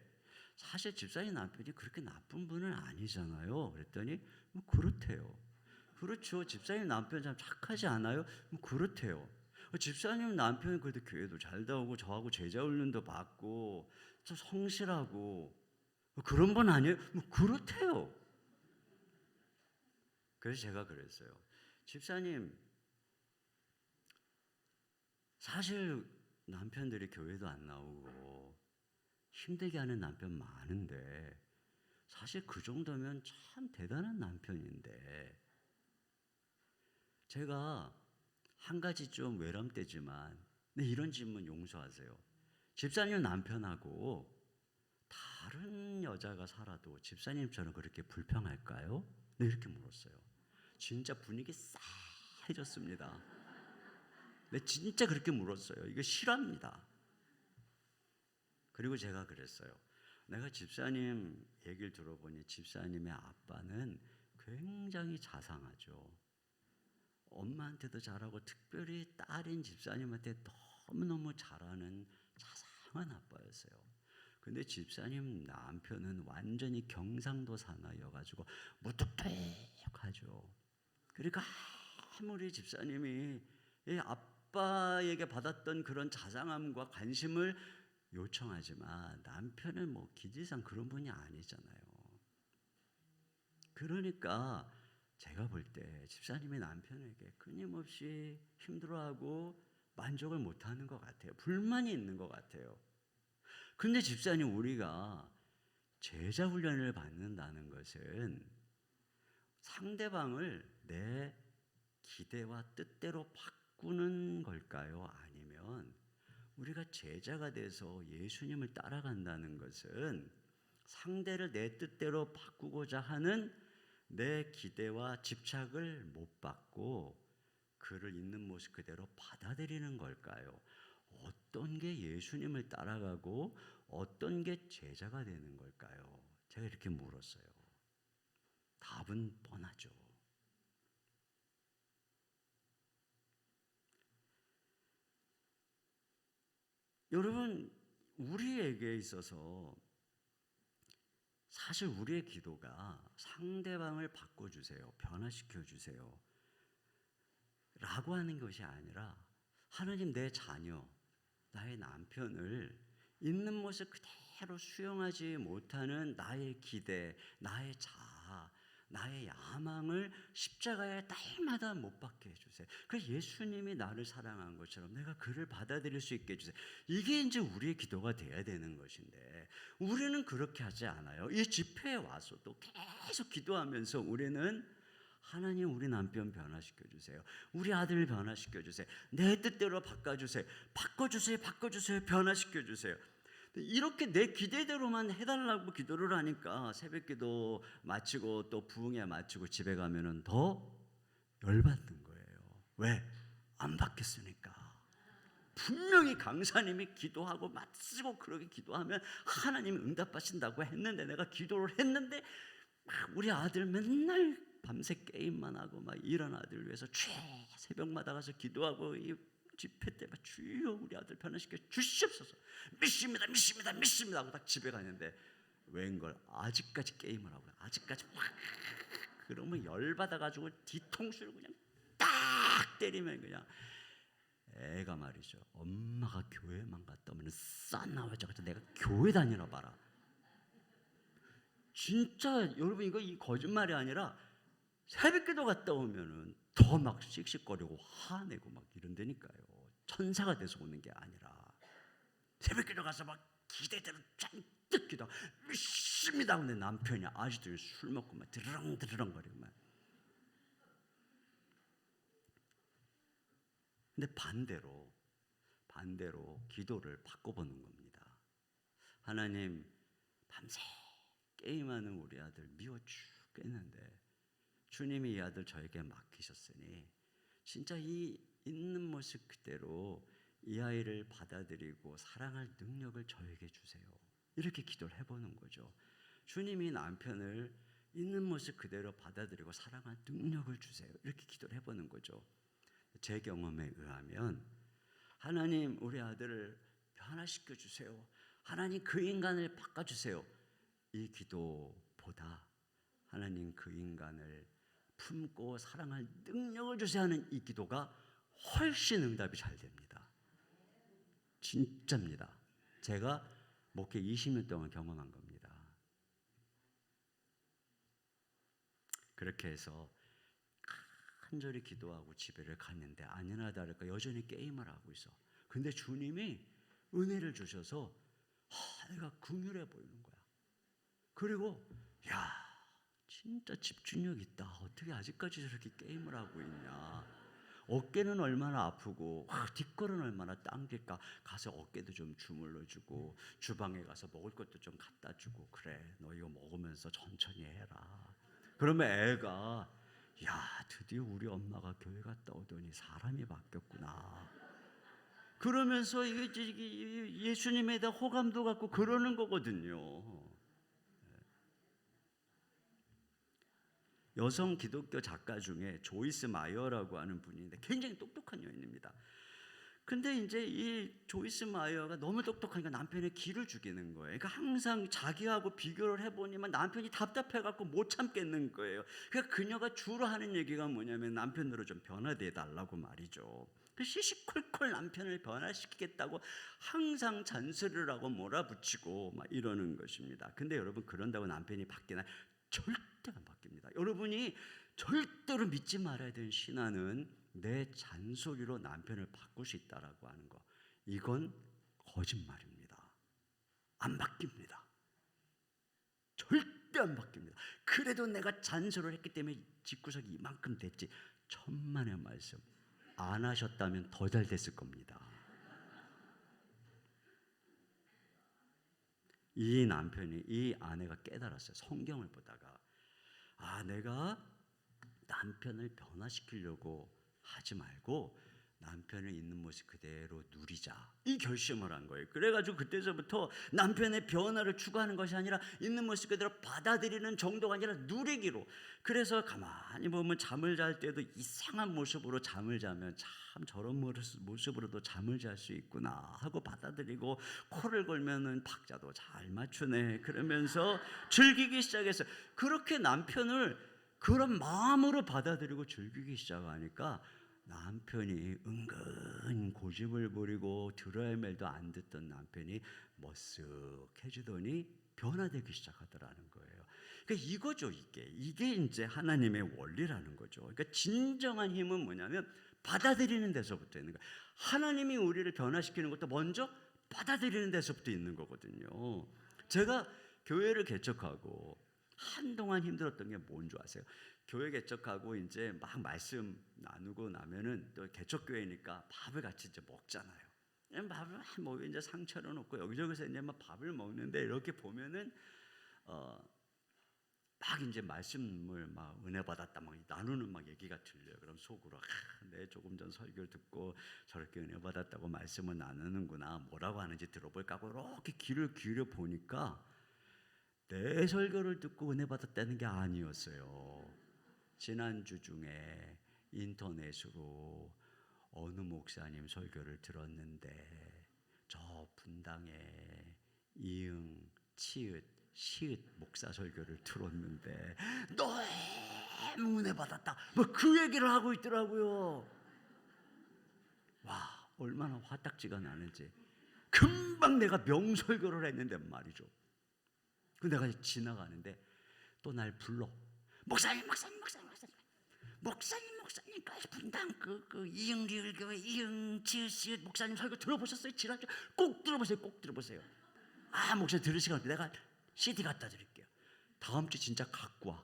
사실 집사님 남편이 그렇게 나쁜 분은 아니잖아요. 그랬더니 뭐 그렇대요. 그렇죠. 집사님 남편 참 착하지 않아요? 뭐 그렇대요. 집사님 남편이 그래도 교회도 잘 나오고 저하고 제자 훈련도 받고 좀 성실하고 그런 분 아니에요? 뭐 그렇대요. 그래서 제가 그랬어요. 집사님, 사실 남편들이 교회도 안 나오고 힘들게 하는 남편 많은데 사실 그 정도면 참 대단한 남편인데, 제가 한 가지 좀 외람되지만 이런 질문 용서하세요. 집사님 남편하고 다른 여자가 살아도 집사님처럼 그렇게 불평할까요? 네, 이렇게 물었어요. 진짜 분위기 싸해졌습니다. 네, 진짜 그렇게 물었어요. 이거 실화입니다. 그리고 제가 그랬어요. 내가 집사님 얘기를 들어보니 집사님의 아빠는 굉장히 자상하죠. 엄마한테도 잘하고 특별히 딸인 집사님한테 너무너무 잘하는 자상한 아빠였어요. 근데 집사님 남편은 완전히 경상도 사나이여가지고 무뚝뚝하죠. 그러니까 아무리 집사님이 이 아빠에게 받았던 그런 자상함과 관심을 요청하지만 남편은 뭐 기질상 그런 분이 아니잖아요. 그러니까 제가 볼 때 집사님이 남편에게 끊임없이 힘들어하고 만족을 못하는 것 같아요. 불만이 있는 것 같아요. 근데 집사님, 우리가 제자 훈련을 받는다는 것은 상대방을 내 기대와 뜻대로 바꾸는 걸까요? 아니면 우리가 제자가 돼서 예수님을 따라간다는 것은 상대를 내 뜻대로 바꾸고자 하는 내 기대와 집착을 못 받고 그를 있는 모습 그대로 받아들이는 걸까요? 어떤 게 예수님을 따라가고 어떤 게 제자가 되는 걸까요? 제가 이렇게 물었어요. 답은 뻔하죠. 여러분, 우리에게 있어서 사실 우리의 기도가 상대방을 바꿔주세요, 변화시켜주세요 라고 하는 것이 아니라 하나님, 내 자녀, 나의 남편을 있는 모습 그대로 수용하지 못하는 나의 기대, 나의 자아, 나의 야망을 십자가에 날마다 못 박게 해주세요. 그 예수님이 나를 사랑한 것처럼 내가 그를 받아들일 수 있게 해주세요. 이게 이제 우리의 기도가 돼야 되는 것인데 우리는 그렇게 하지 않아요. 이 집회에 와서도 계속 기도하면서 우리는 하나님, 우리 남편 변화시켜 주세요. 우리 아들 변화시켜 주세요. 내 뜻대로 바꿔주세요. 바꿔주세요. 바꿔주세요. 변화시켜 주세요. 이렇게 내 기대대로만 해달라고 기도를 하니까 새벽기도 마치고 또 부흥회 마치고 집에 가면은 더 열받는 거예요. 왜? 안 받겠으니까. 분명히 강사님이 기도하고 맞쓰고 그렇게 기도하면 하나님이 응답하신다고 했는데, 내가 기도를 했는데 우리 아들 맨날 밤새 게임만 하고 막 이런 아들 위해서 새벽마다 가서 기도하고 이 집회 때 막 주여 우리 아들 변화시켜 주시옵소서, 믿습니다 믿습니다 믿습니다 하고 딱 집에 가는데 웬걸 아직까지 게임을 하고 아직까지 확, 그러면 열받아가지고 뒤통수를 그냥 딱 때리면 그냥 애가 말이죠, 엄마가 교회만 갔다 오면 싸나워져가지고 내가 교회 다니나 봐라. 진짜 여러분, 이거 이 거짓말이 아니라 새벽기도 갔다 오면은 더 막 씩씩거리고 화내고 막 이런다니까요. 천사가 돼서 오는 게 아니라 새벽기도 가서 막 기대대로 잔뜩 기도 믿습니다. 근데 남편이 아직도 술 먹고 막 드르렁드르렁거리고 막. 근데 반대로 기도를 바꿔보는 겁니다. 하나님, 밤새 게임하는 우리 아들 미워 죽겠는데 주님이 이 아들 저에게 맡기셨으니 진짜 이 있는 모습 그대로 이 아이를 받아들이고 사랑할 능력을 저에게 주세요. 이렇게 기도를 해보는 거죠. 주님이 남편을 있는 모습 그대로 받아들이고 사랑할 능력을 주세요. 이렇게 기도를 해보는 거죠. 제 경험에 의하면 하나님, 우리 아들을 변화시켜 주세요. 하나님, 그 인간을 바꿔주세요. 이 기도보다 하나님, 그 인간을 품고 사랑할 능력을 주세요 하는 이 기도가 훨씬 응답이 잘 됩니다. 진짜입니다. 제가 목회 20년 동안 경험한 겁니다. 그렇게 해서 간절히 기도하고 집에를 갔는데 아니나 다를까 여전히 게임을 하고 있어. 근데 주님이 은혜를 주셔서 내가 긍휼해 보이는 거야. 그리고 야, 진짜 집중력 있다. 어떻게 아직까지 저렇게 게임을 하고 있냐. 어깨는 얼마나 아프고 뒷걸은 얼마나 당길까. 가서 어깨도 좀 주물러주고 주방에 가서 먹을 것도 좀 갖다 주고, 그래 너 이거 먹으면서 천천히 해라. 그러면 애가 야, 드디어 우리 엄마가 교회 갔다 오더니 사람이 바뀌었구나. 그러면서 이게 예수님에 대한 호감도 갖고 그러는 거거든요. 여성 기독교 작가 중에 조이스 마이어라고 하는 분이 있는데 굉장히 똑똑한 여인입니다. 근데 이제 이 조이스 마이어가 너무 똑똑하니까 남편의 기를 죽이는 거예요. 그러니까 항상 자기하고 비교를 해보니만 남편이 답답해갖고 못 참겠는 거예요. 그러니까 그녀가 주로 하는 얘기가 뭐냐면 남편으로 좀 변화돼 달라고 말이죠. 시시콜콜 남편을 변화시키겠다고 항상 잔소리를 하고 몰아붙이고 막 이러는 것입니다. 근데 여러분, 그런다고 남편이 바뀌나? 절대 안 바뀝니다. 여러분이 절대로 믿지 말아야 되는 신앙은 내 잔소리로 남편을 바꿀 수 있다라고 하는 거, 이건 거짓말입니다. 안 바뀝니다. 절대 안 바뀝니다. 그래도 내가 잔소리를 했기 때문에 집구석이 이만큼 됐지, 천만의 말씀, 안 하셨다면 더 잘 됐을 겁니다. 이 남편이, 이 아내가 깨달았어요. 성경을 보다가, 내가 남편을 변화시키려고 하지 말고 남편을 있는 모습 그대로 누리자, 이 결심을 한 거예요. 그래가지고 그때서부터 남편의 변화를 추구하는 것이 아니라 있는 모습 그대로 받아들이는 정도가 아니라 누리기로. 그래서 가만히 보면 잠을 잘 때도 이상한 모습으로 잠을 자면 참 저런 모습으로도 잠을 잘 수 있구나 하고 받아들이고, 코를 골면은 박자도 잘 맞추네 그러면서 즐기기 시작했어요. 그렇게 남편을 그런 마음으로 받아들이고 즐기기 시작하니까 남편이 은근 고집을 부리고 들어야 할 말도 안 듣던 남편이 머쓱해지더니 변화되기 시작하더라는 거예요. 그러니까 이거죠. 이게 이제 하나님의 원리라는 거죠. 그러니까 진정한 힘은 뭐냐면 받아들이는 데서부터 있는 거예요. 하나님이 우리를 변화시키는 것도 먼저 받아들이는 데서부터 있는 거거든요. 제가 교회를 개척하고 한동안 힘들었던 게 뭔 줄 아세요? 교회 개척하고 이제 막 말씀 나누고 나면은 또 개척교회니까 밥을 같이 이제 먹잖아요. 밥을 뭐 이제 상처를 놓고 여기저기서 이제 막 밥을 먹는데, 이렇게 보면은 막 이제 말씀을 막 은혜 받았다 막 나누는 막 얘기가 들려요. 그럼 속으로 내 조금 전 설교를 듣고 저렇게 은혜 받았다고 말씀을 나누는구나, 뭐라고 하는지 들어볼까 하고 이렇게 귀를 기울여 보니까 내 설교를 듣고 은혜 받았다는 게 아니었어요. 지난주 중에 인터넷으로 어느 목사님 설교를 들었는데 저 분당에 이응, 치읓, 시읒 목사 설교를 들었는데 너무 은혜 받았다, 뭐 그 얘기를 하고 있더라고요. 와, 얼마나 화딱지가 나는지. 금방 내가 명설교를 했는데 말이죠. 그 내가 지나가는데 또 날 불러. 목사님, 그 분당 그 이응 리을교회 이응 치읓 목사님 설교 들어보셨어요? 지난주 꼭 들어보세요. 목사님 들으시면 내가 CD 갖다 드릴게요. 다음 주 진짜 갖고 와.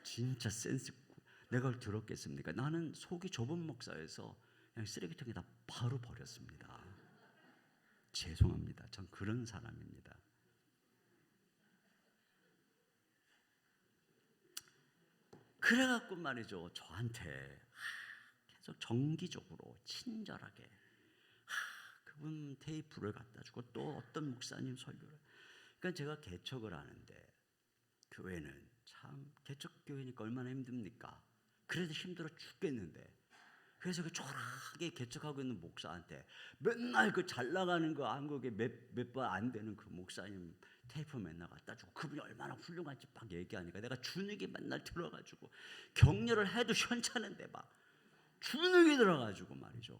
진짜 센스 있고. 내가 그걸 들었겠습니까? 나는 속이 좁은 목사여서 그냥 쓰레기통에다 바로 버렸습니다. 죄송합니다. 전 그런 사람입니다. 그래갖고 말이죠, 저한테 계속 정기적으로 친절하게 그분 테이프를 갖다 주고 또 어떤 목사님 설교를. 그러니까 제가 개척을 하는데, 교회는 참 개척교회니까 얼마나 힘듭니까? 그래도 힘들어 죽겠는데, 그래서 그 초라하게 개척하고 있는 목사한테 맨날 그 잘 나가는 거 한국에 몇 번 안 되는 그 목사님 테이프 맨날 갖다 주고 그분이 얼마나 훌륭한지 막 얘기하니까 내가 주눅이 맨날 들어가지고, 격려를 해도 현찮은데 막 주눅이 들어가지고 말이죠.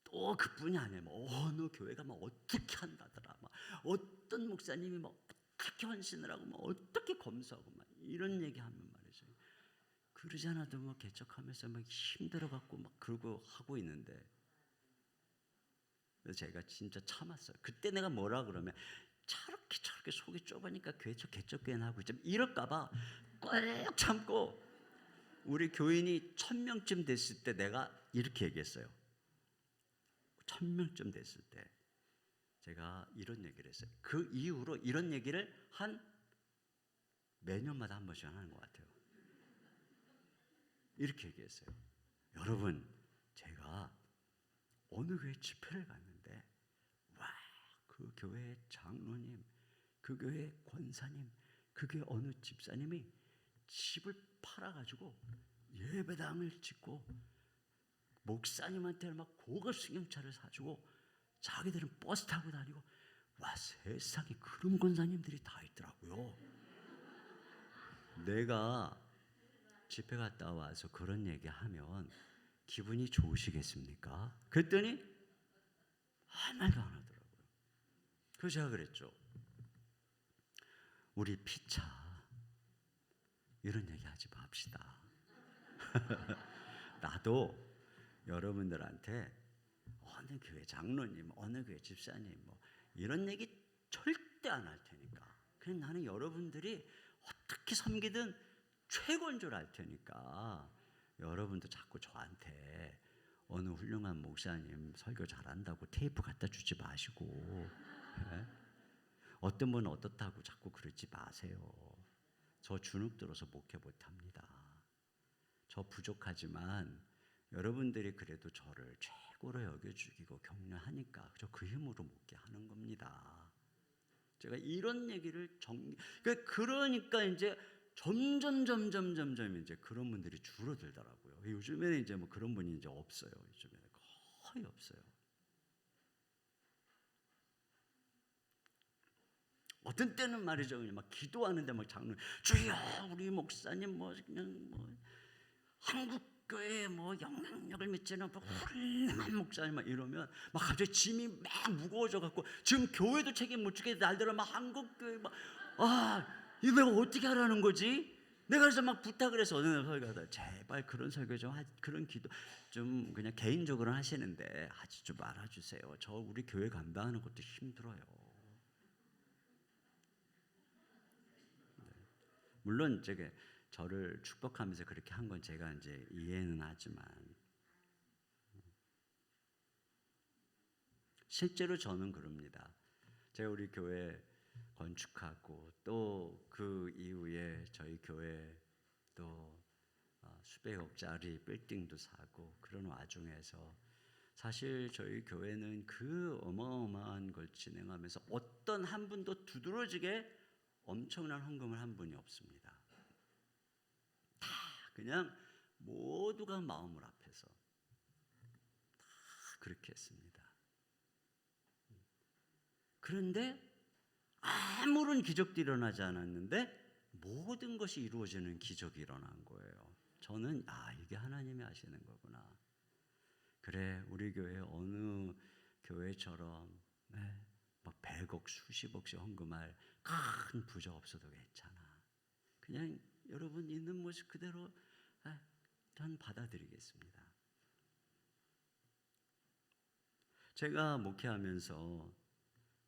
또 그뿐이 아니에요. 어느 교회가 막 어떻게 한다더라, 막 어떤 목사님이 막 어떻게 헌신을 하고 막 어떻게 검수하고 막 이런 얘기하면 말이죠. 그러지 않아도 뭐 개척하면서 막 힘들어갖고 막 그러고 하고 있는데, 그래서 제가 진짜 참았어요. 그때 내가 뭐라 그러면 저렇게 속이 좁으니까 개척교회나 하고 좀 이럴까봐 꼭 참고, 우리 교인이 1000명쯤 됐을 때 내가 이렇게 얘기했어요. 1000명쯤 됐을 때 제가 이런 얘기를 했어요. 그 이후로 이런 얘기를 한 매년마다 한 번씩 하는 것 같아요. 이렇게 얘기했어요. 여러분, 제가 어느 교회 집회를 갔는데 그 교회 장로님, 그 교회 권사님, 그 교회 어느 집사님이 집을 팔아가지고 예배당을 짓고 목사님한테 막 고급 승용차를 사주고 자기들은 버스 타고 다니고, 와, 세상에 그런 권사님들이 다 있더라고요. 내가 집회 갔다 와서 그런 얘기하면 기분이 좋으시겠습니까? 그랬더니 아무 말도 안 하더라고요. 그래서 제가 그랬죠. 우리 피차 이런 얘기 하지 맙시다. 나도 여러분들한테 어느 교회 장로님, 어느 교회 집사님 뭐 이런 얘기 절대 안 할 테니까. 그냥 나는 여러분들이 어떻게 섬기든 최고인 줄 알 테니까 여러분도 자꾸 저한테 어느 훌륭한 목사님 설교 잘한다고 테이프 갖다 주지 마시고, 네? 어떤 분은 어떻다고 자꾸 그러지 마세요. 저 주눅 들어서 목회 못합니다. 저 부족하지만 여러분들이 그래도 저를 최고로 여겨주기고 격려하니까 저 그 힘으로 목회하는 겁니다. 제가 이런 얘기를 그러니까 이제 점점 이제 그런 분들이 줄어들더라고요. 요즘에는 이제 뭐 그런 분이 이제 없어요. 요즘에는 거의 없어요. 어떤 때는 말이죠, 그냥 막 기도하는데 막 장로, 주여 우리 목사님 뭐 그냥 뭐 한국 교회 뭐 영향력을 미치는 뭐 훌륭한 목사님 막 이러면 막 갑자기 짐이 막 무거워져 갖고 지금 교회도 책임 못 지게 날들어 막 한국 교회 막 이거 내가 어떻게 하라는 거지? 내가 그래서 막 부탁을 해서 어느 날 설교하다 제발 그런 설교 좀 그런 기도 좀 그냥 개인적으로 하시는데 하지 좀 말아주세요. 저 우리 교회 감당하는 것도 힘들어요. 물론 저를 축복하면서 그렇게 한 건 제가 이제 이해는 하지만 실제로 저는 그럽니다. 제가 우리 교회 건축하고 또 그 이후에 저희 교회 또 수백억짜리 빌딩도 사고 그런 와중에서 사실 저희 교회는 그 어마어마한 걸 진행하면서 어떤 한 분도 두드러지게 엄청난 헌금을 한 분이 없습니다. 다 그냥 모두가 마음을 합해서 다 그렇게 했습니다. 그런데 아무런 기적도 일어나지 않았는데 모든 것이 이루어지는 기적이 일어난 거예요. 저는 이게 하나님이 하시는 거구나. 그래, 우리 교회 어느 교회처럼 막 100억 수십억씩 헌금할 큰 부자 없어도 괜찮아. 그냥 여러분 있는 모습 그대로 전 받아들이겠습니다. 제가 목회하면서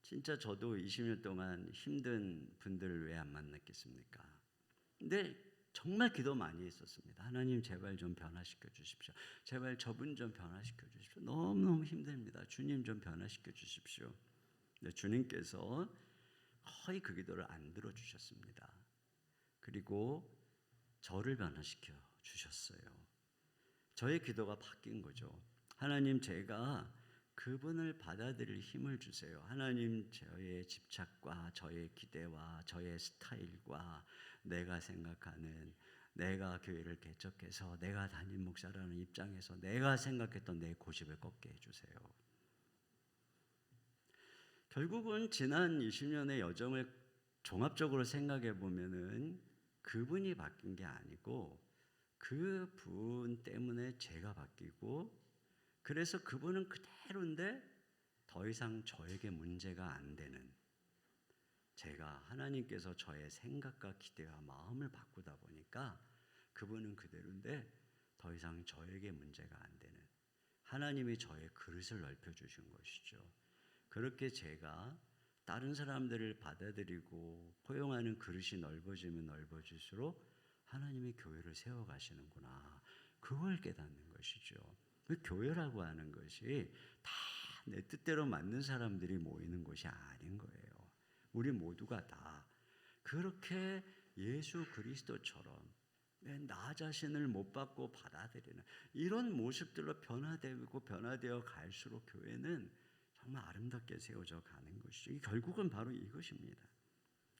진짜 저도 20년 동안 힘든 분들을 왜 안 만났겠습니까? 근데 정말 기도 많이 했었습니다. 하나님 제발 좀 변화시켜 주십시오. 제발 저분 좀 변화시켜 주십시오. 너무너무 힘듭니다. 주님 좀 변화시켜 주십시오. 근데 주님께서 거의 그 기도를 안 들어주셨습니다. 그리고 저를 변화시켜 주셨어요. 저의 기도가 바뀐 거죠. 하나님 제가 그분을 받아들일 힘을 주세요. 하나님 저의 집착과 저의 기대와 저의 스타일과 내가 생각하는 내가 교회를 개척해서 내가 담임 목사라는 입장에서 내가 생각했던 내 고집을 꺾게 해주세요. 결국은 지난 20년의 여정을 종합적으로 생각해 보면은 그분이 바뀐 게 아니고 그분 때문에 제가 바뀌고 그래서 그분은 그대로인데 더 이상 저에게 문제가 안 되는 제가 하나님께서 저의 생각과 기대와 마음을 바꾸다 보니까 그분은 그대로인데 더 이상 저에게 문제가 안 되는 하나님이 저의 그릇을 넓혀주신 것이죠. 그렇게 제가 다른 사람들을 받아들이고 포용하는 그릇이 넓어지면 넓어질수록 하나님이 교회를 세워가시는구나. 그걸 깨닫는 것이죠. 그 교회라고 하는 것이 다 내 뜻대로 맞는 사람들이 모이는 것이 아닌 거예요. 우리 모두가 다 그렇게 예수 그리스도처럼 나 자신을 못 받고 받아들이는 이런 모습들로 변화되어 갈수록 교회는 정말 아름답게 세워져 가는 것이죠. 결국은 바로 이것입니다.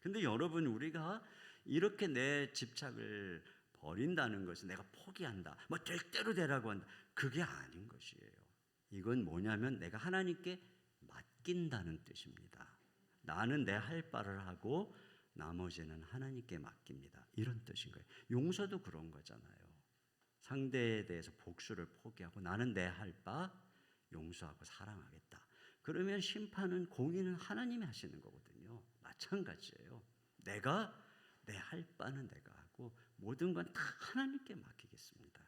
근데 여러분, 우리가 이렇게 내 집착을 버린다는 것은 내가 포기한다, 뭐 될 대로 되라고 한다, 그게 아닌 것이에요. 이건 뭐냐면 내가 하나님께 맡긴다는 뜻입니다. 나는 내 할 바를 하고 나머지는 하나님께 맡깁니다, 이런 뜻인 거예요. 용서도 그런 거잖아요. 상대에 대해서 복수를 포기하고 나는 내 할 바 용서하고 사랑하겠다. 그러면 심판은, 공의는 하나님이 하시는 거거든요. 마찬가지예요. 내가 내 할 바는 내가 하고 모든 건 다 하나님께 맡기겠습니다.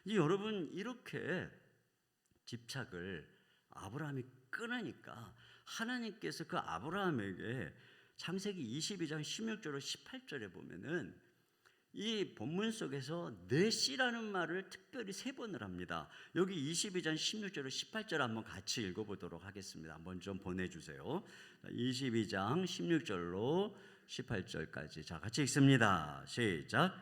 이제 여러분, 이렇게 집착을 아브라함이 끊으니까 하나님께서 그 아브라함에게 창세기 22장 16절로 18절에 보면은 이 본문 속에서 내 씨라는 말을 특별히 3번을 합니다. 여기 22장 16절로 18절 한번 같이 읽어보도록 하겠습니다. 한번 좀 보내주세요. 22장 16절로 18절까지 자, 같이 읽습니다. 시작.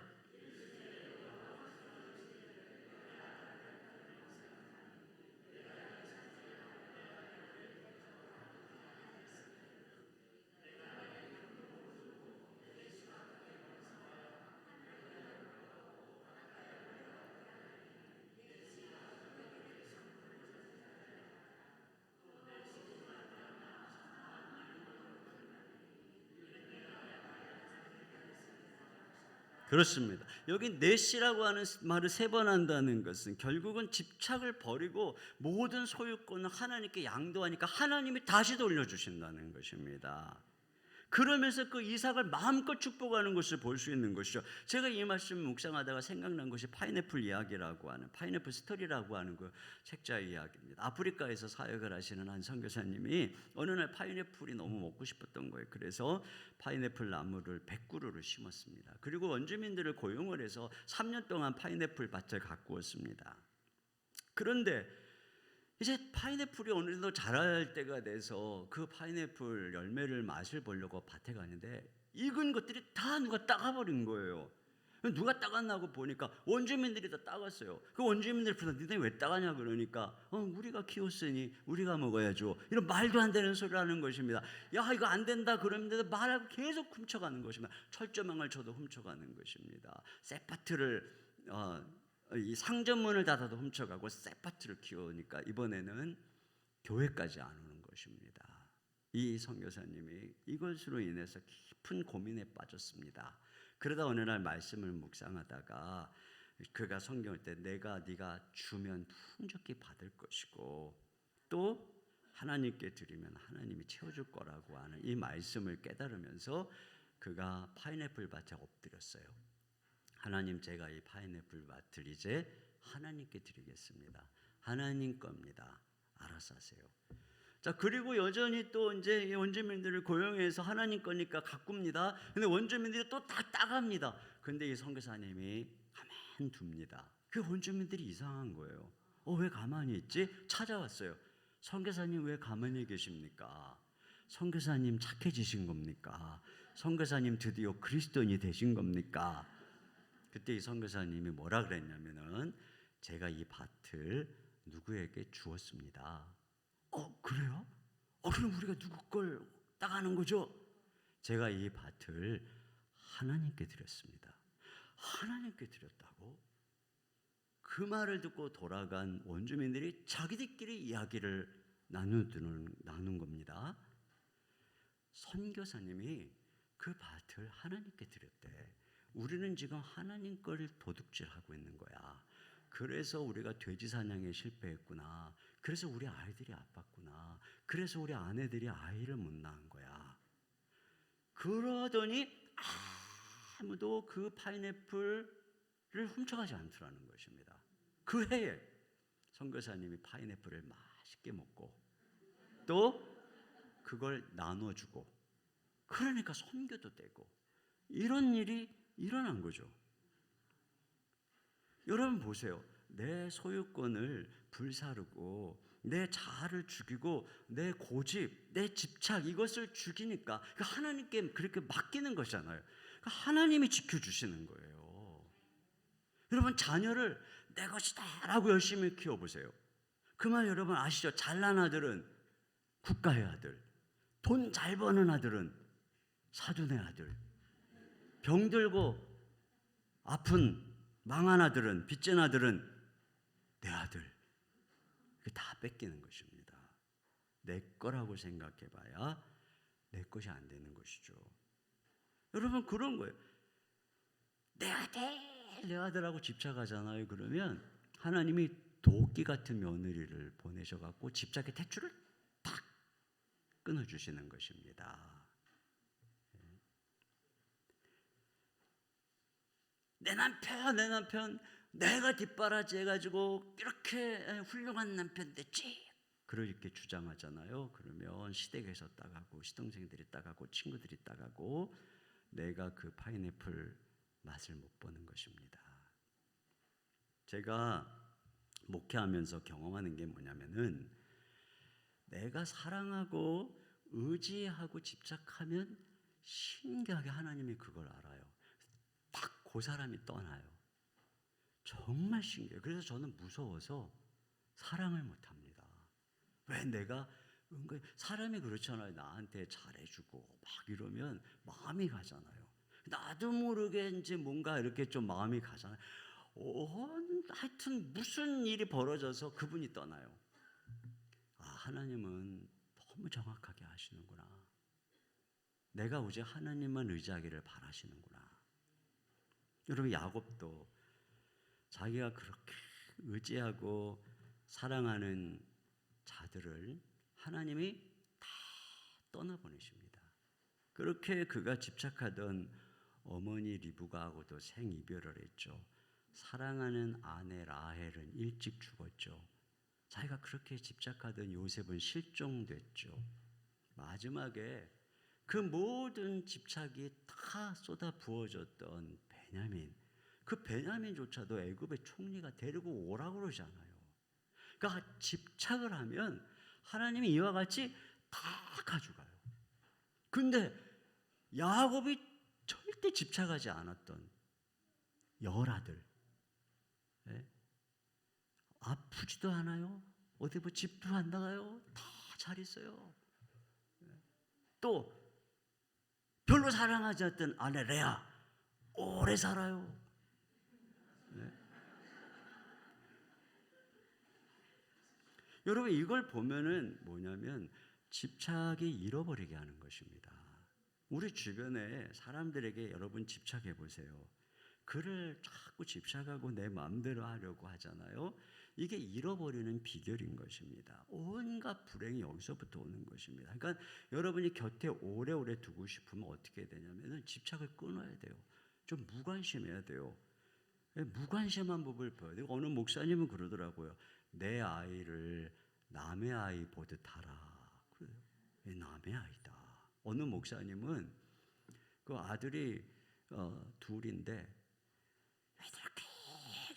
그렇습니다. 여기 넷이라고 하는 말을 3번 한다는 것은 결국은 집착을 버리고 모든 소유권을 하나님께 양도하니까 하나님이 다시 돌려주신다는 것입니다. 그러면서 그 이삭을 마음껏 축복하는 것을 볼 수 있는 것이죠. 제가 이 말씀 묵상하다가 생각난 것이 파인애플 이야기라고 하는, 파인애플 스토리라고 하는 그 책자의 이야기입니다. 아프리카에서 사역을 하시는 한 선교사님이 어느 날 파인애플이 너무 먹고 싶었던 거예요. 그래서 파인애플 나무를 100그루를 심었습니다. 그리고 원주민들을 고용을 해서 3년 동안 파인애플 밭을 가꾸었습니다. 그런데 이제 파인애플이 어느 정도 자랄 때가 돼서 그 파인애플 열매를 맛을 보려고 밭에 가는데 익은 것들이 다 누가 따가버린 거예요. 누가 따갔나고 보니까 원주민들이 다 따갔어요. 그 원주민들이 니네 왜 따가냐 그러니까 우리가 키웠으니 우리가 먹어야죠, 이런 말도 안 되는 소리를 하는 것입니다. 야, 이거 안 된다 그러는데도 말하고 계속 훔쳐가는 것입니다. 철조망을 쳐도 훔쳐가는 것입니다. 쇠파트를 이 상점문을 닫아도 훔쳐가고 쇠파트를 키우니까 이번에는 교회까지 안 오는 것입니다. 이 선교사님이 이것으로 인해서 깊은 고민에 빠졌습니다. 그러다 어느 날 말씀을 묵상하다가 그가 성경을 때 네가 주면 풍족히 받을 것이고 또 하나님께 드리면 하나님이 채워줄 거라고 하는 이 말씀을 깨달으면서 그가 파인애플 밭에 엎드렸어요. 하나님, 제가 이 파인애플 밭을 이제 하나님께 드리겠습니다. 하나님 겁니다. 알아서 하세요. 자, 그리고 여전히 또 이제 원주민들을 고용해서 하나님 거니까 가꿉니다. 근데 원주민들이 또 다 따갑니다. 근데 이 선교사님이 가만 둡니다. 그 원주민들이 이상한 거예요. 왜 가만히 있지? 찾아왔어요. 선교사님 왜 가만히 계십니까? 선교사님 착해지신 겁니까? 선교사님 드디어 그리스도인이 되신 겁니까? 그때 이 선교사님이 뭐라 그랬냐면은 제가 이 밭을 누구에게 주었습니다. 그래요? 그럼 우리가 누구 걸 따가는 거죠? 제가 이 밭을 하나님께 드렸습니다. 하나님께 드렸다고? 그 말을 듣고 돌아간 원주민들이 자기들끼리 이야기를 나눈 겁니다. 선교사님이 그 밭을 하나님께 드렸대. 우리는 지금 하나님 걸 도둑질하고 있는 거야. 그래서 우리가 돼지 사냥에 실패했구나. 그래서 우리 아이들이 아팠구나. 그래서 우리 아내들이 아이를 못 낳은 거야. 그러더니 아무도 그 파인애플을 훔쳐가지 않더라는 것입니다. 그 해에 선교사님이 파인애플을 맛있게 먹고 또 그걸 나눠주고, 그러니까 선교도 되고 이런 일이 일어난 거죠. 여러분 보세요. 내 소유권을 불사르고 내 자아를 죽이고 내 고집, 내 집착, 이것을 죽이니까 하나님께 그렇게 맡기는 것이잖아요. 하나님이 지켜주시는 거예요. 여러분, 자녀를 내 것이다 라고 열심히 키워보세요. 그 말 여러분 아시죠? 잘난 아들은 국가의 아들, 돈 잘 버는 아들은 사돈의 아들, 병들고 아픈 망한 아들은, 빚진 아들은 내 아들. 다 뺏기는 것입니다. 내 거라고 생각해봐야 내 것이 안 되는 것이죠. 여러분, 그런 거예요. 내 아들, 내 아들하고 집착하잖아요. 그러면 하나님이 도끼 같은 며느리를 보내셔갖고 집착의 탯줄을 탁 끊어주시는 것입니다. 내 남편, 내가 뒷바라지 해가지고 이렇게 훌륭한 남편 됐지. 그렇게 주장하잖아요. 그러면 시댁에서 따가고 시동생들이 따가고 친구들이 따가고 내가 그 파인애플 맛을 못 보는 것입니다. 제가 목회하면서 경험하는 게 뭐냐면은 내가 사랑하고 의지하고 집착하면 신기하게 하나님이 그걸 알아요. 딱 그 사람이 떠나요. 정말 신기해요. 그래서 저는 무서워서 사랑을 못합니다. 왜? 내가 은근히 사람이 그렇잖아요. 나한테 잘해주고 막 이러면 마음이 가잖아요. 나도 모르게 이제 뭔가 이렇게 좀 마음이 가잖아요. 하여튼 무슨 일이 벌어져서 그분이 떠나요. 하나님은 너무 정확하게 아시는구나. 내가 오직 하나님만 의지하기를 바라시는구나. 여러분, 야곱도 자기가 그렇게 의지하고 사랑하는 자들을 하나님이 다 떠나보내십니다. 그렇게 그가 집착하던 어머니 리브가하고도 생이별을 했죠. 사랑하는 아내 라헬은 일찍 죽었죠. 자기가 그렇게 집착하던 요셉은 실종됐죠. 마지막에 그 모든 집착이 다 쏟아 부어졌던 베냐민, 그 베냐민조차도 애굽의 총리가 데리고 오라고 그러잖아요. 그러니까 집착을 하면 하나님이 이와 같이 다 가져가요. 근데 야곱이 절대 집착하지 않았던 열아들, 아프지도 않아요. 어디 뭐 집도 안 나가요. 다 잘 있어요. 또 별로 사랑하지 않던 아내 레아 오래 살아요. 여러분, 이걸 보면은 뭐냐면 집착이 잃어버리게 하는 것입니다. 우리 주변에 사람들에게 여러분 집착해 보세요. 그를 자꾸 집착하고 내 마음대로 하려고 하잖아요. 이게 잃어버리는 비결인 것입니다. 온갖 불행이 여기서부터 오는 것입니다. 그러니까 여러분이 곁에 오래오래 두고 싶으면 어떻게 되냐면 집착을 끊어야 돼요. 좀 무관심해야 돼요. 무관심한 법을 보여야 돼요. 어느 목사님은 그러더라고요. 내 아이를 남의 아이 보듯 하라. 그래요. 남의 아이다. 어느 목사님은 그 아들이 둘인데 이렇게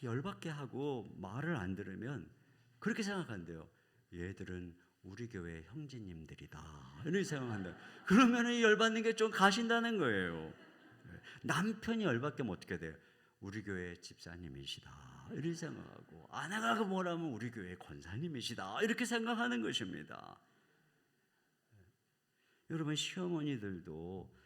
열받게 하고 말을 안 들으면 그렇게 생각한대요. 얘들은 우리 교회 형제님들이다. 이렇게 생각한다. 그러면 열받는 게 좀 가신다는 거예요. 남편이 열받게 하면 어떻게 돼요? 우리 교회 집사님이시다. 이렇게 생각하고 아내가 뭐라면 우리 교회 권사님이시다. 이렇게 생각하는 것입니다. 여러분, 시어머니들도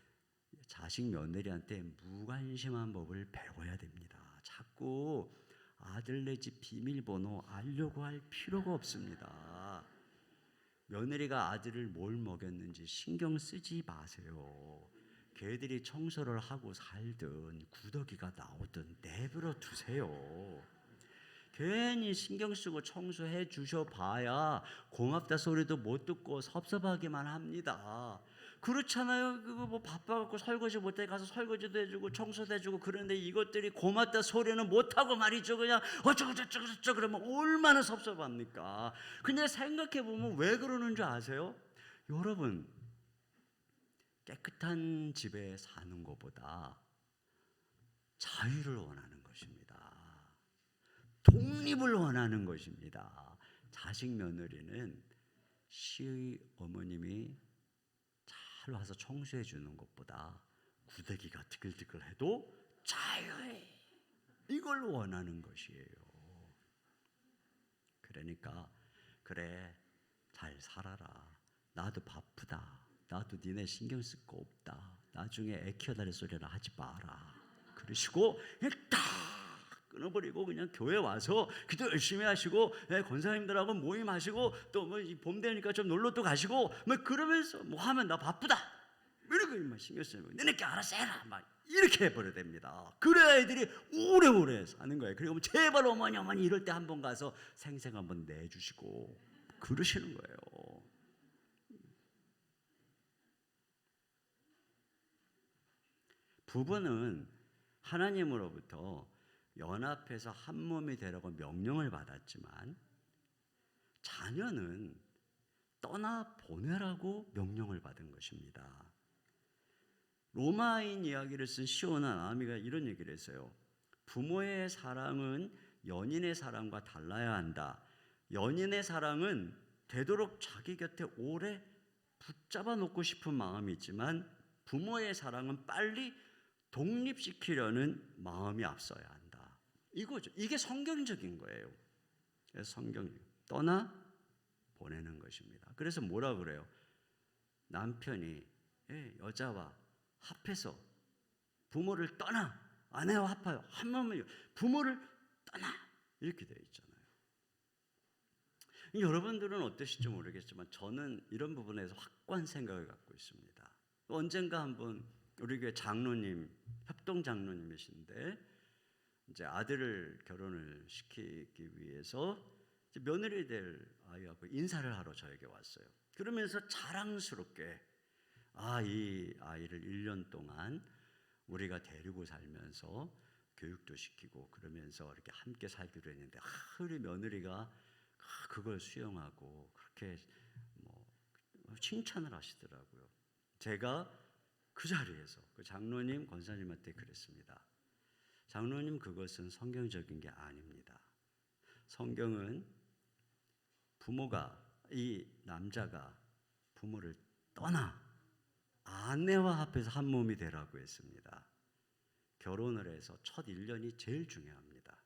자식 며느리한테 무관심한 법을 배워야 됩니다. 자꾸 아들 내 집 비밀번호 알려고 할 필요가 없습니다. 며느리가 아들을 뭘 먹였는지 신경 쓰지 마세요. 걔들이 청소를 하고 살든 구더기가 나오든 내버려 두세요. 괜히 신경 쓰고 청소해 주셔봐야 고맙다 소리도 못 듣고 섭섭하기만 합니다. 그렇잖아요. 그거 뭐 바빠갖고 설거지 못해 가서 설거지도 해주고 청소도 해주고 그런데 이것들이 고맙다 소리는 못하고 말이죠. 그냥 어쩌고 저쩌고 저쩌고 그러면 얼마나 섭섭합니까? 근데 생각해보면 왜 그러는 줄 아세요? 여러분, 깨끗한 집에 사는 것보다 자유를 원하는 것입니다. 독립을 원하는 것입니다. 자식 며느리는 시어머님이 잘 와서 청소해 주는 것보다 구더기가 티끌티끌해도 자유해. 이걸 원하는 것이에요. 그러니까 그래, 잘 살아라. 나도 바쁘다. 나도 니네 신경 쓸 거 없다. 나중에 애 키워달의 소리를 하지 마라. 그러시고 그냥 딱 끊어버리고 그냥 교회 와서 기도 열심히 하시고 권사님들하고 모임하시고 또 뭐 봄 되니까 좀 놀러 또 가시고 뭐 그러면서 뭐 하면 나 바쁘다 이렇게 막 신경 쓰고 너네께 알아서 해라 막 이렇게 해버려야 됩니다. 그래야 애들이 오래오래 사는 거예요. 그리고 제발 어머니 이럴 때 한번 가서 생생 한번 내주시고 그러시는 거예요. 부부는 하나님으로부터 연합해서 한 몸이 되라고 명령을 받았지만 자녀는 떠나 보내라고 명령을 받은 것입니다. 로마인 이야기를 쓴 시오나 나아미가 이런 얘기를 했어요. 부모의 사랑은 연인의 사랑과 달라야 한다. 연인의 사랑은 되도록 자기 곁에 오래 붙잡아 놓고 싶은 마음이 있지만 부모의 사랑은 빨리 독립시키려는 마음이 앞서야 한다. 이거죠. 이게 성경적인 거예요. 그래서 성경 떠나 보내는 것입니다. 그래서 뭐라 그래요? 남편이 여자와 합해서 부모를 떠나 아내와 합하여 한 마음을 부모를 떠나 이렇게 되어 있잖아요. 여러분들은 어떠실지 모르겠지만 저는 이런 부분에서 확고한 생각을 갖고 있습니다. 언젠가 한번 우리 교회 장로님, 협동 장로님이신데 이제 아들을 결혼을 시키기 위해서 이제 며느리 될 아이하고 인사를 하러 저에게 왔어요. 그러면서 자랑스럽게 이 아이를 1년 동안 우리가 데리고 살면서 교육도 시키고 그러면서 이렇게 함께 살기로 했는데 우리 며느리가 그걸 수용하고 그렇게 뭐 칭찬을 하시더라고요. 제가 그 자리에서 그 장로님 권사님한테 그랬습니다. 장로님, 그것은 성경적인 게 아닙니다. 성경은 부모가 이 남자가 부모를 떠나 아내와 합해서 한 몸이 되라고 했습니다. 결혼을 해서 첫 1년이 제일 중요합니다.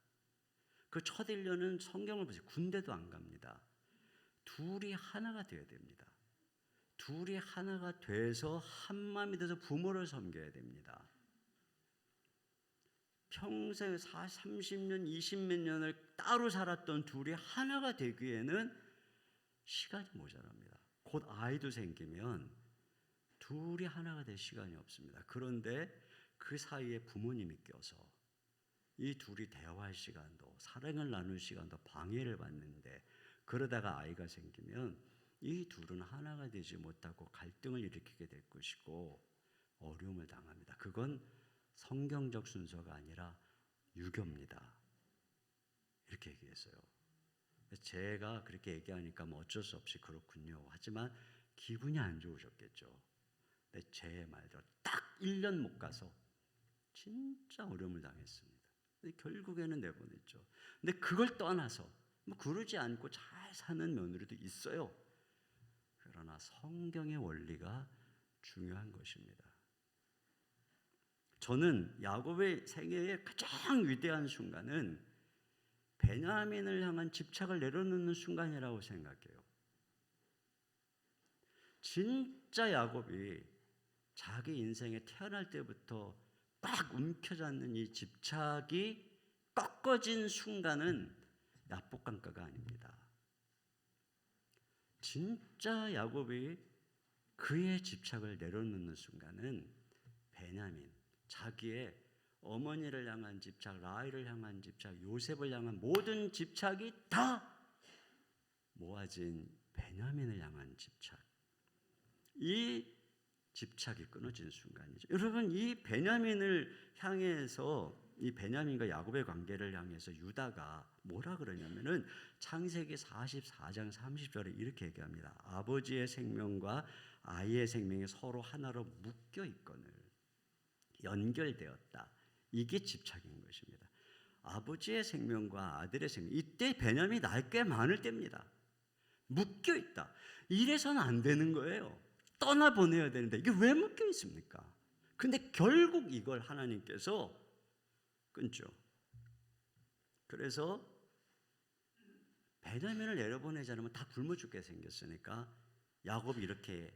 그 첫 1년은 성경을 보세요. 군대도 안 갑니다. 둘이 하나가 되어야 됩니다. 둘이 하나가 돼서 한 마음이 돼서 부모를 섬겨야 됩니다. 평생 30년, 20몇 년을 따로 살았던 둘이 하나가 되기에는 시간이 모자랍니다. 곧 아이도 생기면 둘이 하나가 될 시간이 없습니다. 그런데 그 사이에 부모님이 껴서 이 둘이 대화할 시간도 사랑을 나눌 시간도 방해를 받는데 그러다가 아이가 생기면 이 둘은 하나가 되지 못하고 갈등을 일으키게 될 것이고 어려움을 당합니다. 그건 성경적 순서가 아니라 유교입니다. 이렇게 얘기했어요. 제가 그렇게 얘기하니까 뭐 어쩔 수 없이 그렇군요. 하지만 기분이 안 좋으셨겠죠. 근데 제 말대로 딱 1년 못 가서 진짜 어려움을 당했습니다. 근데 결국에는 내보냈죠. 근데 그걸 떠나서 뭐 그러지 않고 잘 사는 며느리도 있어요. 그러나 성경의 원리가 중요한 것입니다. 저는 야곱의 생애의 가장 위대한 순간은 베냐민을 향한 집착을 내려놓는 순간이라고 생각해요. 진짜 야곱이 자기 인생에 태어날 때부터 꽉 움켜잡는 이 집착이 꺾어진 순간은 야복강가가 아닙니다. 진짜 야곱이 그의 집착을 내려놓는 순간은 베냐민, 자기의 어머니를 향한 집착, 라헬을 향한 집착, 요셉을 향한 모든 집착이 다 모아진 베냐민을 향한 집착. 이 집착이 끊어진 순간이죠. 여러분, 이 베냐민을 향해서 이 베냐민과 야곱의 관계를 향해서 유다가 뭐라 그러냐면은 창세기 44장 30절에 이렇게 얘기합니다. 아버지의 생명과 아이의 생명이 서로 하나로 묶여 있거늘 연결되었다. 이게 집착인 것입니다. 아버지의 생명과 아들의 생명, 이때 베냐민이 날 꽤 많을 때입니다. 묶여 있다. 이래서는 안 되는 거예요. 떠나보내야 되는데 이게 왜 묶여 있습니까? 근데 결국 이걸 하나님께서 끊죠. 그래서 베냐민을 내려보내지 않으면 다 굶어 죽게 생겼으니까 야곱이 이렇게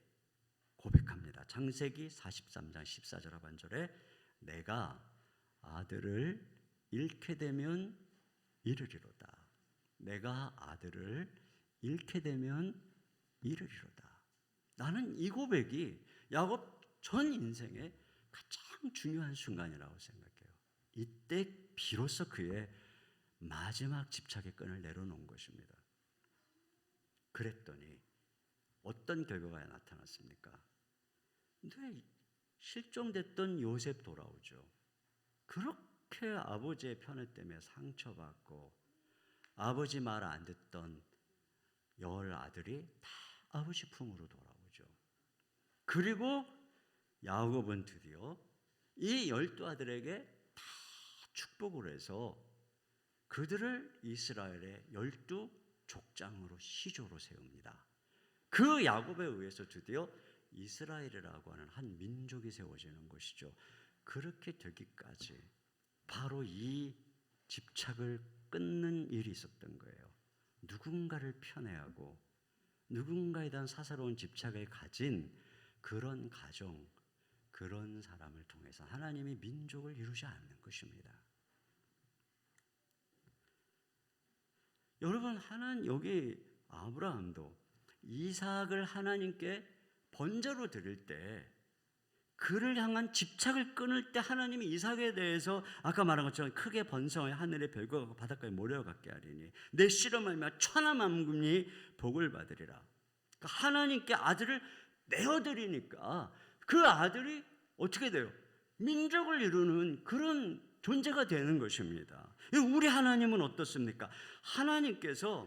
고백합니다. 창세기 43장 14절 하반절에 내가 아들을 잃게 되면 이르리로다. 내가 아들을 잃게 되면 이르리로다. 나는 이 고백이 야곱 전 인생의 가장 중요한 순간이라고 생각해요. 이때 비로소 그의 마지막 집착의 끈을 내려놓은 것입니다. 그랬더니 어떤 결과가 나타났습니까? 근데 실종됐던 요셉 돌아오죠. 그렇게 아버지의 편애 때문에 상처받고 아버지 말 안 듣던 10 아들이 다 아버지 품으로 돌아오죠. 그리고 야곱은 드디어 이 12 아들에게 다 축복을 해서 그들을 이스라엘의 12 족장으로 시조로 세웁니다. 그 야곱에 의해서 드디어 이스라엘이라고 하는 한 민족이 세워지는 것이죠. 그렇게 되기까지 바로 이 집착을 끊는 일이 있었던 거예요. 누군가를 편애하고 누군가에 대한 사사로운 집착을 가진 그런 가정, 그런 사람을 통해서 하나님이 민족을 이루지 않는 것입니다. 여러분, 하나님 여기 아브라함도 이삭을 하나님께 번제로 드릴 때 그를 향한 집착을 끊을 때 하나님이 이삭에 대해서 아까 말한 것처럼 크게 번성하여 하늘의 별과 바닷가에 모래같게 하리니 내 씨로 말미암아 천하 만군이 복을 받으리라. 그러니까 하나님께 아들을 내어드리니까 그 아들이 어떻게 돼요? 민족을 이루는 그런 존재가 되는 것입니다. 우리 하나님은 어떻습니까? 하나님께서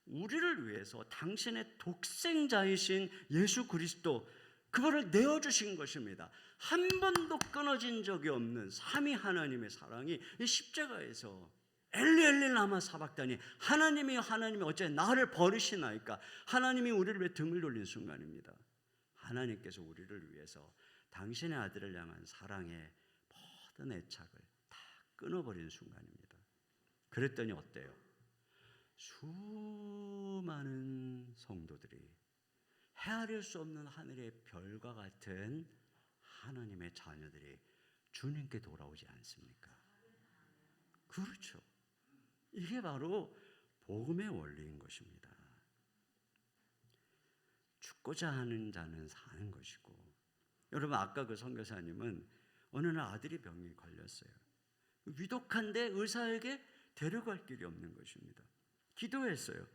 우리를 위해서 당신의 독생자이신 예수 그리스도 그거를 내어주신 것입니다. 한 번도 끊어진 적이 없는 삼위 하나님의 사랑이 이 십자가에서 엘리 엘리 라마 사박다니 하나님이 어째 나를 버리시나이까. 하나님이 우리를 왜 등을 돌린 순간입니다. 하나님께서 우리를 위해서 당신의 아들을 향한 사랑의 모든 애착을 다 끊어버린 순간입니다. 그랬더니 어때요? 수많은 성도들이 헤아릴 수 없는 하늘의 별과 같은 하나님의 자녀들이 주님께 돌아오지 않습니까? 그렇죠. 이게 바로 복음의 원리인 것입니다. 죽고자 하는 자는 사는 것이고, 여러분 아까 그 선교사님은 어느 날 아들이 병이 걸렸어요. 위독한데 의사에게 데려갈 길이 없는 것입니다. 기도했어요.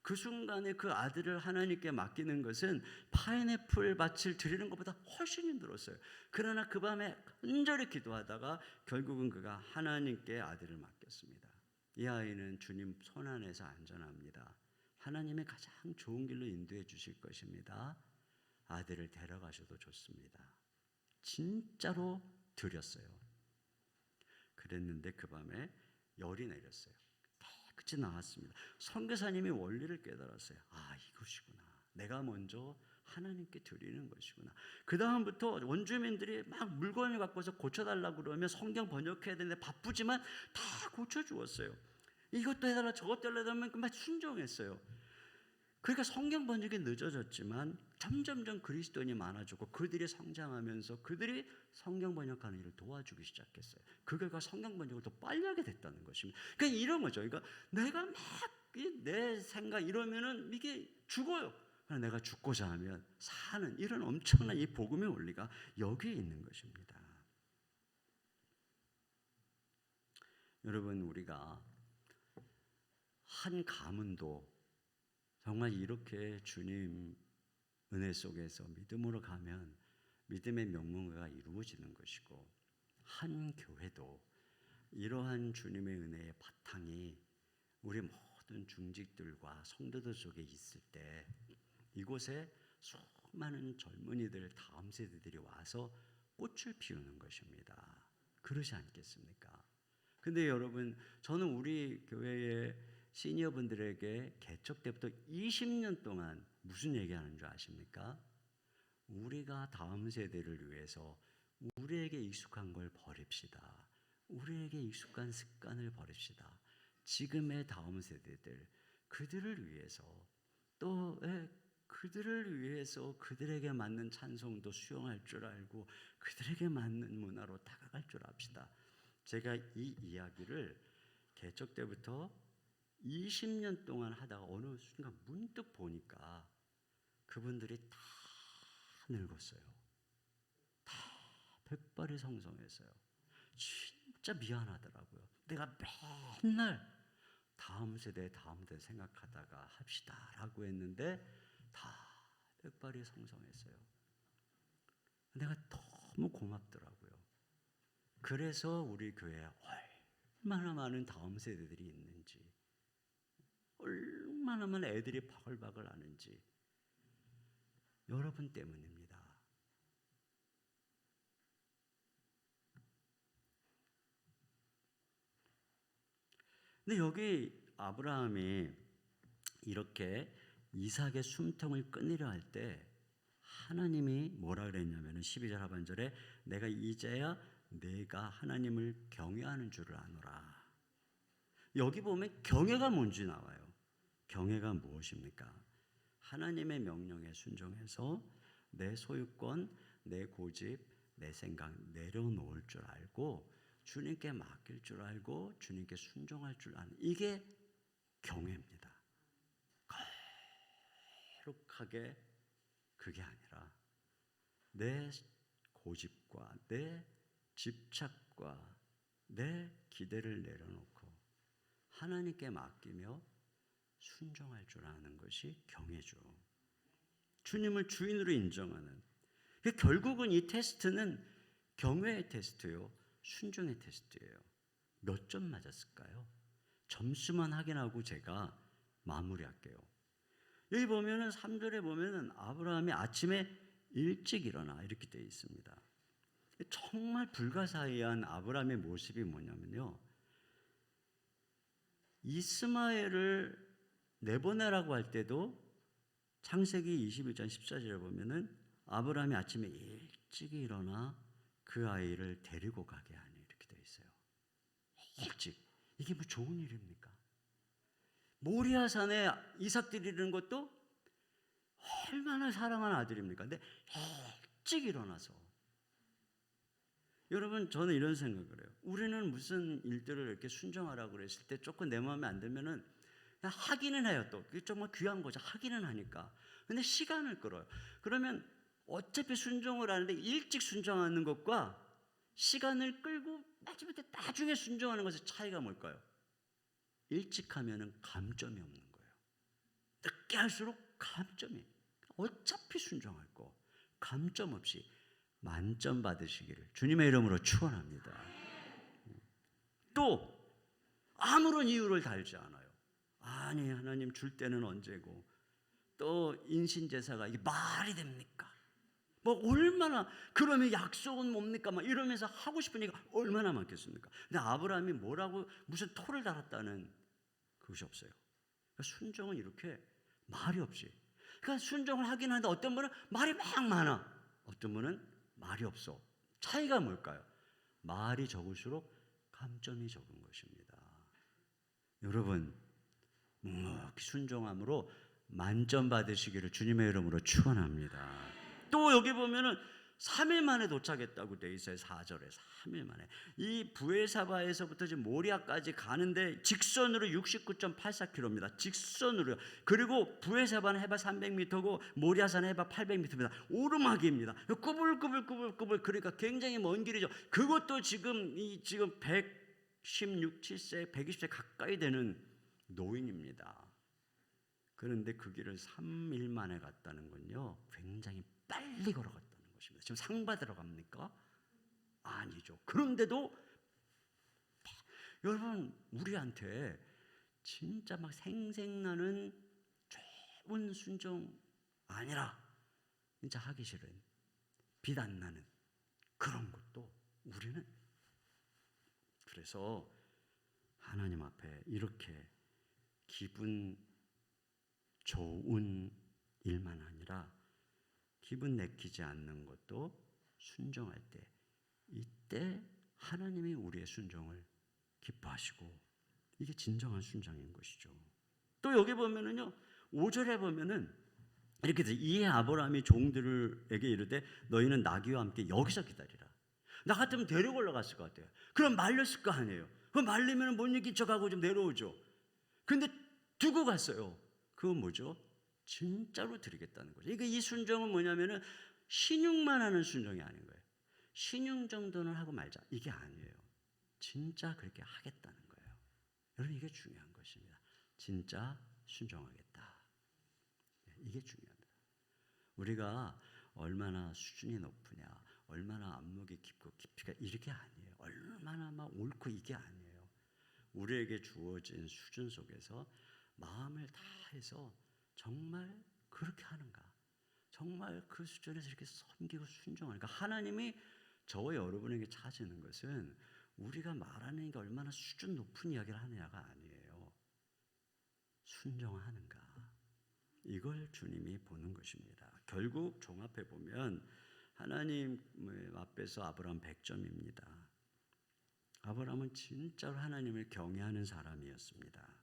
그 순간에 그 아들을 하나님께 맡기는 것은 파인애플 밭을 드리는 것보다 훨씬 힘들었어요. 그러나 그 밤에 간절히 기도하다가 결국은 그가 하나님께 아들을 맡겼습니다. 이 아이는 주님 손 안에서 안전합니다. 하나님의 가장 좋은 길로 인도해 주실 것입니다. 아들을 데려가셔도 좋습니다. 진짜로 드렸어요. 그랬는데 그 밤에 열이 내렸어요. 깨끗이 나왔습니다. 선교사님이 원리를 깨달았어요. 아, 이것이구나. 내가 먼저 하나님께 드리는 것이구나. 그 다음부터 원주민들이 막 물건을 갖고 와서 고쳐달라고 그러면 성경 번역해야 되는데 바쁘지만 다 고쳐주었어요. 이것도 해달라 저것도 해달라면 막 순종했어요. 그러니까 성경 번역이 늦어졌지만 점점점 그리스도인이 많아졌고 그들이 성장하면서 그들이 성경 번역하는 일을 도와주기 시작했어요. 그 결과 성경 번역을 더 빨리 하게 됐다는 것입니다. 그러니까 이런 거죠. 그러니까 내가 막 내 생각 이러면은 이게 죽어요. 그러나 내가 죽고자 하면 사는 이런 엄청난 이 복음의 원리가 여기에 있는 것입니다. 여러분, 우리가 한 가문도 정말 이렇게 주님 은혜 속에서 믿음으로 가면 믿음의 명문화가 이루어지는 것이고, 한 교회도 이러한 주님의 은혜의 바탕이 우리 모든 중직들과 성도들 속에 있을 때 이곳에 수많은 젊은이들, 다음 세대들이 와서 꽃을 피우는 것입니다. 그러지 않겠습니까? 근데 여러분, 저는 우리 교회의 시니어분들에게 개척 때부터 20년 동안 무슨 얘기하는 줄 아십니까? 우리가 다음 세대를 위해서 우리에게 익숙한 걸 버립시다. 우리에게 익숙한 습관을 버립시다. 지금의 다음 세대들, 그들을 위해서 또 그들을 위해서 그들에게 맞는 찬송도 수용할 줄 알고 그들에게 맞는 문화로 다가갈 줄 압시다. 제가 이 이야기를 개척 때부터 20년 동안 하다가 어느 순간 문득 보니까 그분들이 다 늙었어요. 다 백발이 성성했어요. 진짜 미안하더라고요. 내가 맨날 다음 세대 생각하다가 합시다라고 했는데 다 백발이 성성했어요. 내가 너무 고맙더라고요. 그래서 우리 교회에 얼마나 많은 다음 세대들이 있는지, 얼마나 많은 애들이 바글바글 하는지 여러분 때문입니다. 근데 여기 아브라함이 이렇게 이삭의 숨통을 끊으려 할 때 하나님이 뭐라 그랬냐면 12절 하반절에 내가 이제야 내가 하나님을 경외하는 줄을 아노라. 여기 보면 경외가 뭔지 나와요. 경외가 무엇입니까? 하나님의 명령에 순종해서 내 소유권, 내 고집, 내 생각 내려놓을 줄 알고 주님께 맡길 줄 알고 주님께 순종할 줄 아는 이게 경외입니다. 거룩하게 그게 아니라 내 고집과 내 집착과 내 기대를 내려놓고 하나님께 맡기며 순종할 줄 아는 것이 경외죠. 주님을 주인으로 인정하는. 결국은 이 테스트는 경외의 테스트요, 순종의 테스트예요. 몇 점 맞았을까요? 점수만 확인하고 제가 마무리할게요. 여기 보면은 3절에 보면은 아브라함이 아침에 일찍 일어나 이렇게 되어 있습니다. 정말 불가사의한 아브라함의 모습이 뭐냐면요, 이스마엘을 내보내라고 할 때도 창세기 21장 14절에 보면은 아브라함이 아침에 일찍 일어나 그 아이를 데리고 가게 하니 이렇게 되어 있어요. 일찍. 이게 뭐 좋은 일입니까? 모리아산에 이삭 드리는 것도 얼마나 사랑하는 아들입니까? 근데 일찍 일어나서. 여러분, 저는 이런 생각을 해요. 우리는 무슨 일들을 이렇게 순종하라고 그랬을 때 조금 내 마음에 안 들면은 그냥 하기는 해요. 또 그게 정말 귀한 거죠. 하기는 하니까. 근데 시간을 끌어요. 그러면 어차피 순종을 하는데 일찍 순종하는 것과 시간을 끌고 마지막에 나중에 순종하는 것의 차이가 뭘까요? 일찍 하면은 감점이 없는 거예요. 늦게 할수록 감점이. 어차피 순종할 거 감점 없이 만점 받으시기를 주님의 이름으로 축원합니다. 또 아무런 이유를 달지 않아요. 아니, 하나님 줄 때는 언제고, 또 인신제사가 이게 말이 됩니까? 뭐 얼마나, 그러면 약속은 뭡니까? 막 이러면서 하고 싶은 얘기가 얼마나 많겠습니까? 근데 아브라함이 뭐라고 무슨 토를 달았다는 그것이 없어요. 그러니까 순종은 이렇게 말이 없이. 그러니까 순종을 하긴 하는데 어떤 분은 말이 막 많아, 어떤 분은 말이 없어. 차이가 뭘까요? 말이 적을수록 감점이 적은 것입니다. 여러분, 묵묵히 순종함으로 만점 받으시기를 주님의 이름으로 축원합니다. 또 여기 보면은 3일 만에 도착했다고 돼 있어요. 4절에 3일 만에. 이 부에사바에서부터 지금 모리아까지 가는데 직선으로 69.84km입니다. 직선으로요. 그리고 부에사바는 해발 300m고 모리아산은 해발 800m입니다. 오르막입니다. 꾸불꾸불 그러니까 굉장히 먼 길이죠. 그것도 지금 116, 7세, 120세 가까이 되는 노인입니다. 그런데 그 길을 3일 만에 갔다는 건요, 굉장히 빨리 걸어갔다는 것입니다. 지금 상 받으러 갑니까? 아니죠. 그런데도 여러분, 우리한테 진짜 막 생생나는 좋은 순종 아니라 진짜 하기 싫은, 빛 안 나는 그런 것도 우리는, 그래서 하나님 앞에 이렇게 기분 좋은 일만 아니라 기분 내키지 않는 것도 순종할 때, 이때 하나님이 우리의 순종을 기뻐하시고 이게 진정한 순종인 것이죠. 또 여기 보면은요, 5절에 보면은 이렇게 돼서 이에 아브라함이 종들에게 이르되 너희는 나귀와 함께 여기서 기다리라. 나 같으면 데리고 올라갔을 것 같아요. 그럼 말렸을 거 아니에요. 그럼 말리면 못 이긴 척하고 좀 내려오죠. 근데 두고 갔어요. 그건 뭐죠? 진짜로 드리겠다는 거죠. 그러니까 이 순종은 뭐냐면은 신용만 하는 순종이 아닌 거예요. 신용 정도는 하고 말자 이게 아니에요. 진짜 그렇게 하겠다는 거예요. 여러분 이게 중요한 것입니다. 진짜 순종하겠다. 이게 중요합니다. 우리가 얼마나 수준이 높으냐, 얼마나 안목이 깊고 깊이가 이렇게 아니에요. 얼마나 막 옳고 이게 아니에요. 우리에게 주어진 수준 속에서 마음을 다해서 정말 그렇게 하는가? 정말 그 수준에서 이렇게 섬기고 순종하는가? 하나님이 저와 여러분에게 찾는 것은 우리가 말하는 게 얼마나 수준 높은 이야기를 하느냐가 아니에요. 순종하는가? 이걸 주님이 보는 것입니다. 결국 종합해 보면 하나님 앞에서 아브라함 100점입니다. 아브라함은 진짜로 하나님을 경외하는 사람이었습니다.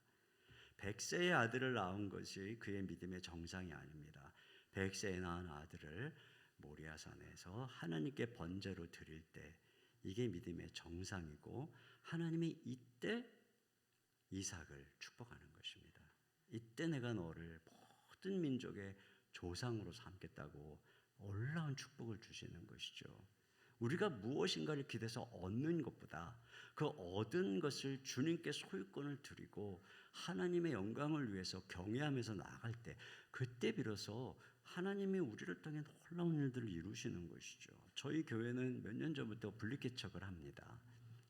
100세의 아들을 낳은 것이 그의 믿음의 정상이 아닙니다. 100세에 낳은 아들을 모리아산에서 하나님께 번제로 드릴 때 이게 믿음의 정상이고 하나님이 이때 이삭을 축복하는 것입니다. 이때 내가 너를 모든 민족의 조상으로 삼겠다고 놀라운 축복을 주시는 것이죠. 우리가 무엇인가를 기대서 얻는 것보다 그 얻은 것을 주님께 소유권을 드리고 하나님의 영광을 위해서 경외하면서 나아갈 때 그때 비로소 하나님이 우리를 통해 놀라운 일들을 이루시는 것이죠. 저희 교회는 몇 년 전부터 분리개척을 합니다.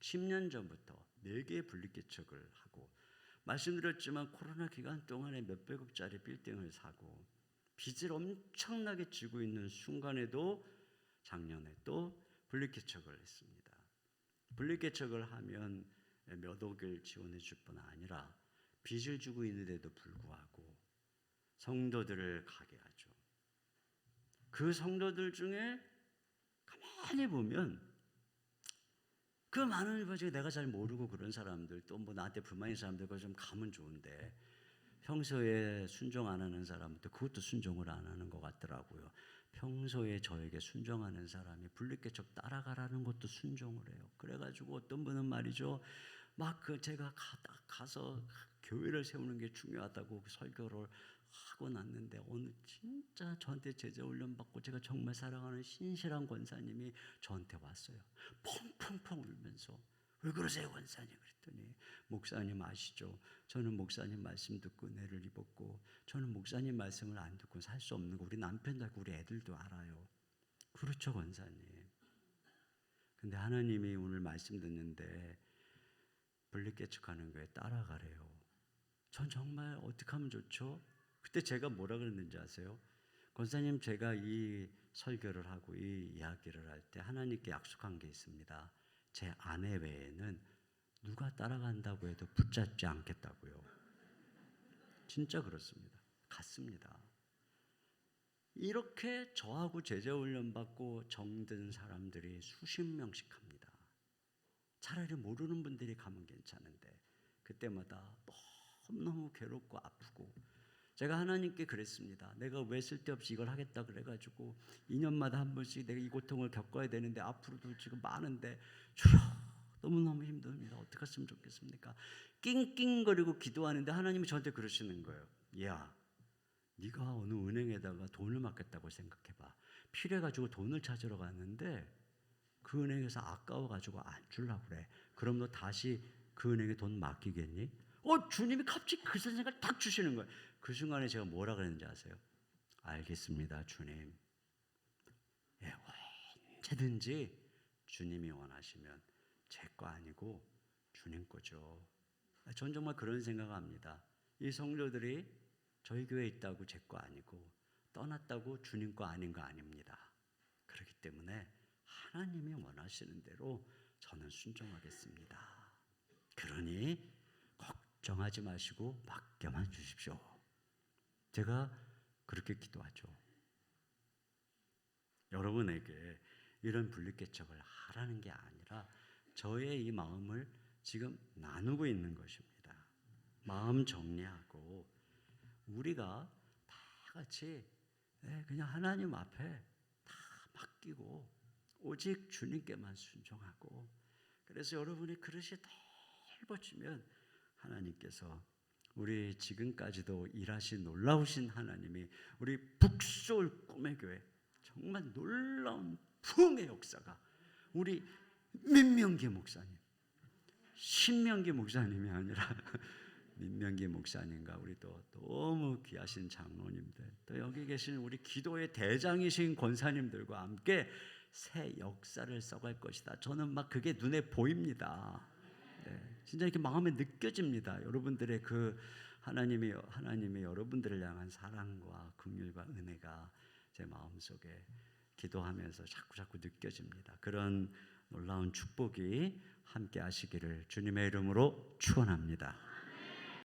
10년 전부터 4개의 분리개척을 하고 말씀드렸지만 코로나 기간 동안에 몇백억짜리 빌딩을 사고 빚을 엄청나게 지고 있는 순간에도 작년에 또 분리개척을 했습니다. 분리개척을 하면 몇 억을 지원해 줄 뿐 아니라 빚을 주고 있는데도 불구하고 성도들을 가게 하죠. 그 성도들 중에 가만히 보면 그 많은 일을 내가 잘 모르고 그런 사람들 또 뭐 나한테 불만인 사람들과 좀 가면 좋은데 평소에 순종 안 하는 사람한테 그것도 순종을 안 하는 것 같더라고요. 평소에 저에게 순종하는 사람이 분리개척 따라가라는 것도 순종을 해요. 그래가지고 어떤 분은 말이죠. 막 그 제가 가서 교회를 세우는 게 중요하다고 설교를 하고 났는데 오늘 진짜 저한테 제자 훈련 받고 제가 정말 사랑하는 신실한 권사님이 저한테 왔어요. 펑펑펑 울면서 왜 그러세요 권사님? 그랬더니 목사님 아시죠? 저는 목사님 말씀 듣고 은혜를 입었고 저는 목사님 말씀을 안 듣고 살 수 없는 거 우리 남편도 알고 우리 애들도 알아요. 그렇죠 권사님. 근데 하나님이 오늘 말씀 듣는데 분리개척하는 거에 따라가래요. 전 정말 어떻게 하면 좋죠? 그때 제가 뭐라 그랬는지 아세요? 권사님 제가 이 설교를 하고 이 이야기를 할 때 하나님께 약속한 게 있습니다. 제 아내 외에는 누가 따라간다고 해도 붙잡지 않겠다고요. 진짜 그렇습니다. 같습니다. 이렇게 저하고 제자훈련 받고 정든 사람들이 수십 명씩 합니다. 차라리 모르는 분들이 가면 괜찮은데 그때마다 너무너무 괴롭고 아프고 제가 하나님께 그랬습니다. 내가 왜 쓸데없이 이걸 하겠다 그래가지고 2년마다 한 번씩 내가 이 고통을 겪어야 되는데 앞으로도 지금 많은데 주여 너무너무 힘듭니다. 어떻게 했으면 좋겠습니까? 낑낑거리고 기도하는데 하나님이 저한테 그러시는 거예요. 야, 네가 어느 은행에다가 돈을 맡겼다고 생각해봐. 필요해가지고 돈을 찾으러 갔는데 그 은행에서 아까워가지고 안 주려고 그래. 그럼 너 다시 그 은행에 돈 맡기겠니? 주님이 갑자기 그 생각을 딱 주시는 거예요. 그 순간에 제가 뭐라 그랬는지 아세요? 알겠습니다 주님. 예, 언제든지 주님이 원하시면 제 거 아니고 주님 거죠. 전 정말 그런 생각을 합니다. 이 성도들이 저희 교회에 있다고 제 거 아니고 떠났다고 주님 거 아닌 거 아닙니다. 그렇기 때문에 하나님이 원하시는 대로 저는 순종하겠습니다. 그러니 걱정하지 마시고 맡겨만 주십시오. 제가 그렇게 기도하죠. 여러분에게 이런 분리개척을 하라는 게 아니라 저의 이 마음을 지금 나누고 있는 것입니다. 마음 정리하고 우리가 다 같이 그냥 하나님 앞에 다 맡기고 오직 주님께만 순종하고, 그래서 여러분이 그릇이 넓어지면 하나님께서 우리 지금까지도 일하신 놀라우신 하나님이 우리 북소울 꿈의 교회 정말 놀라운 부흥의 역사가 우리 민명기 목사님, 신명기 목사님이 아니라 민명기 목사님과 우리 또 너무 귀하신 장로님들, 또 여기 계신 우리 기도의 대장이신 권사님들과 함께 새 역사를 써갈 것이다. 저는 막 그게 눈에 보입니다. 진짜 이렇게 마음에 느껴집니다. 여러분들의 그 하나님의 여러분들을 향한 사랑과 긍휼과 은혜가 제 마음속에 기도하면서 자꾸 느껴집니다. 그런 놀라운 축복이 함께 하시기를 주님의 이름으로 축원합니다.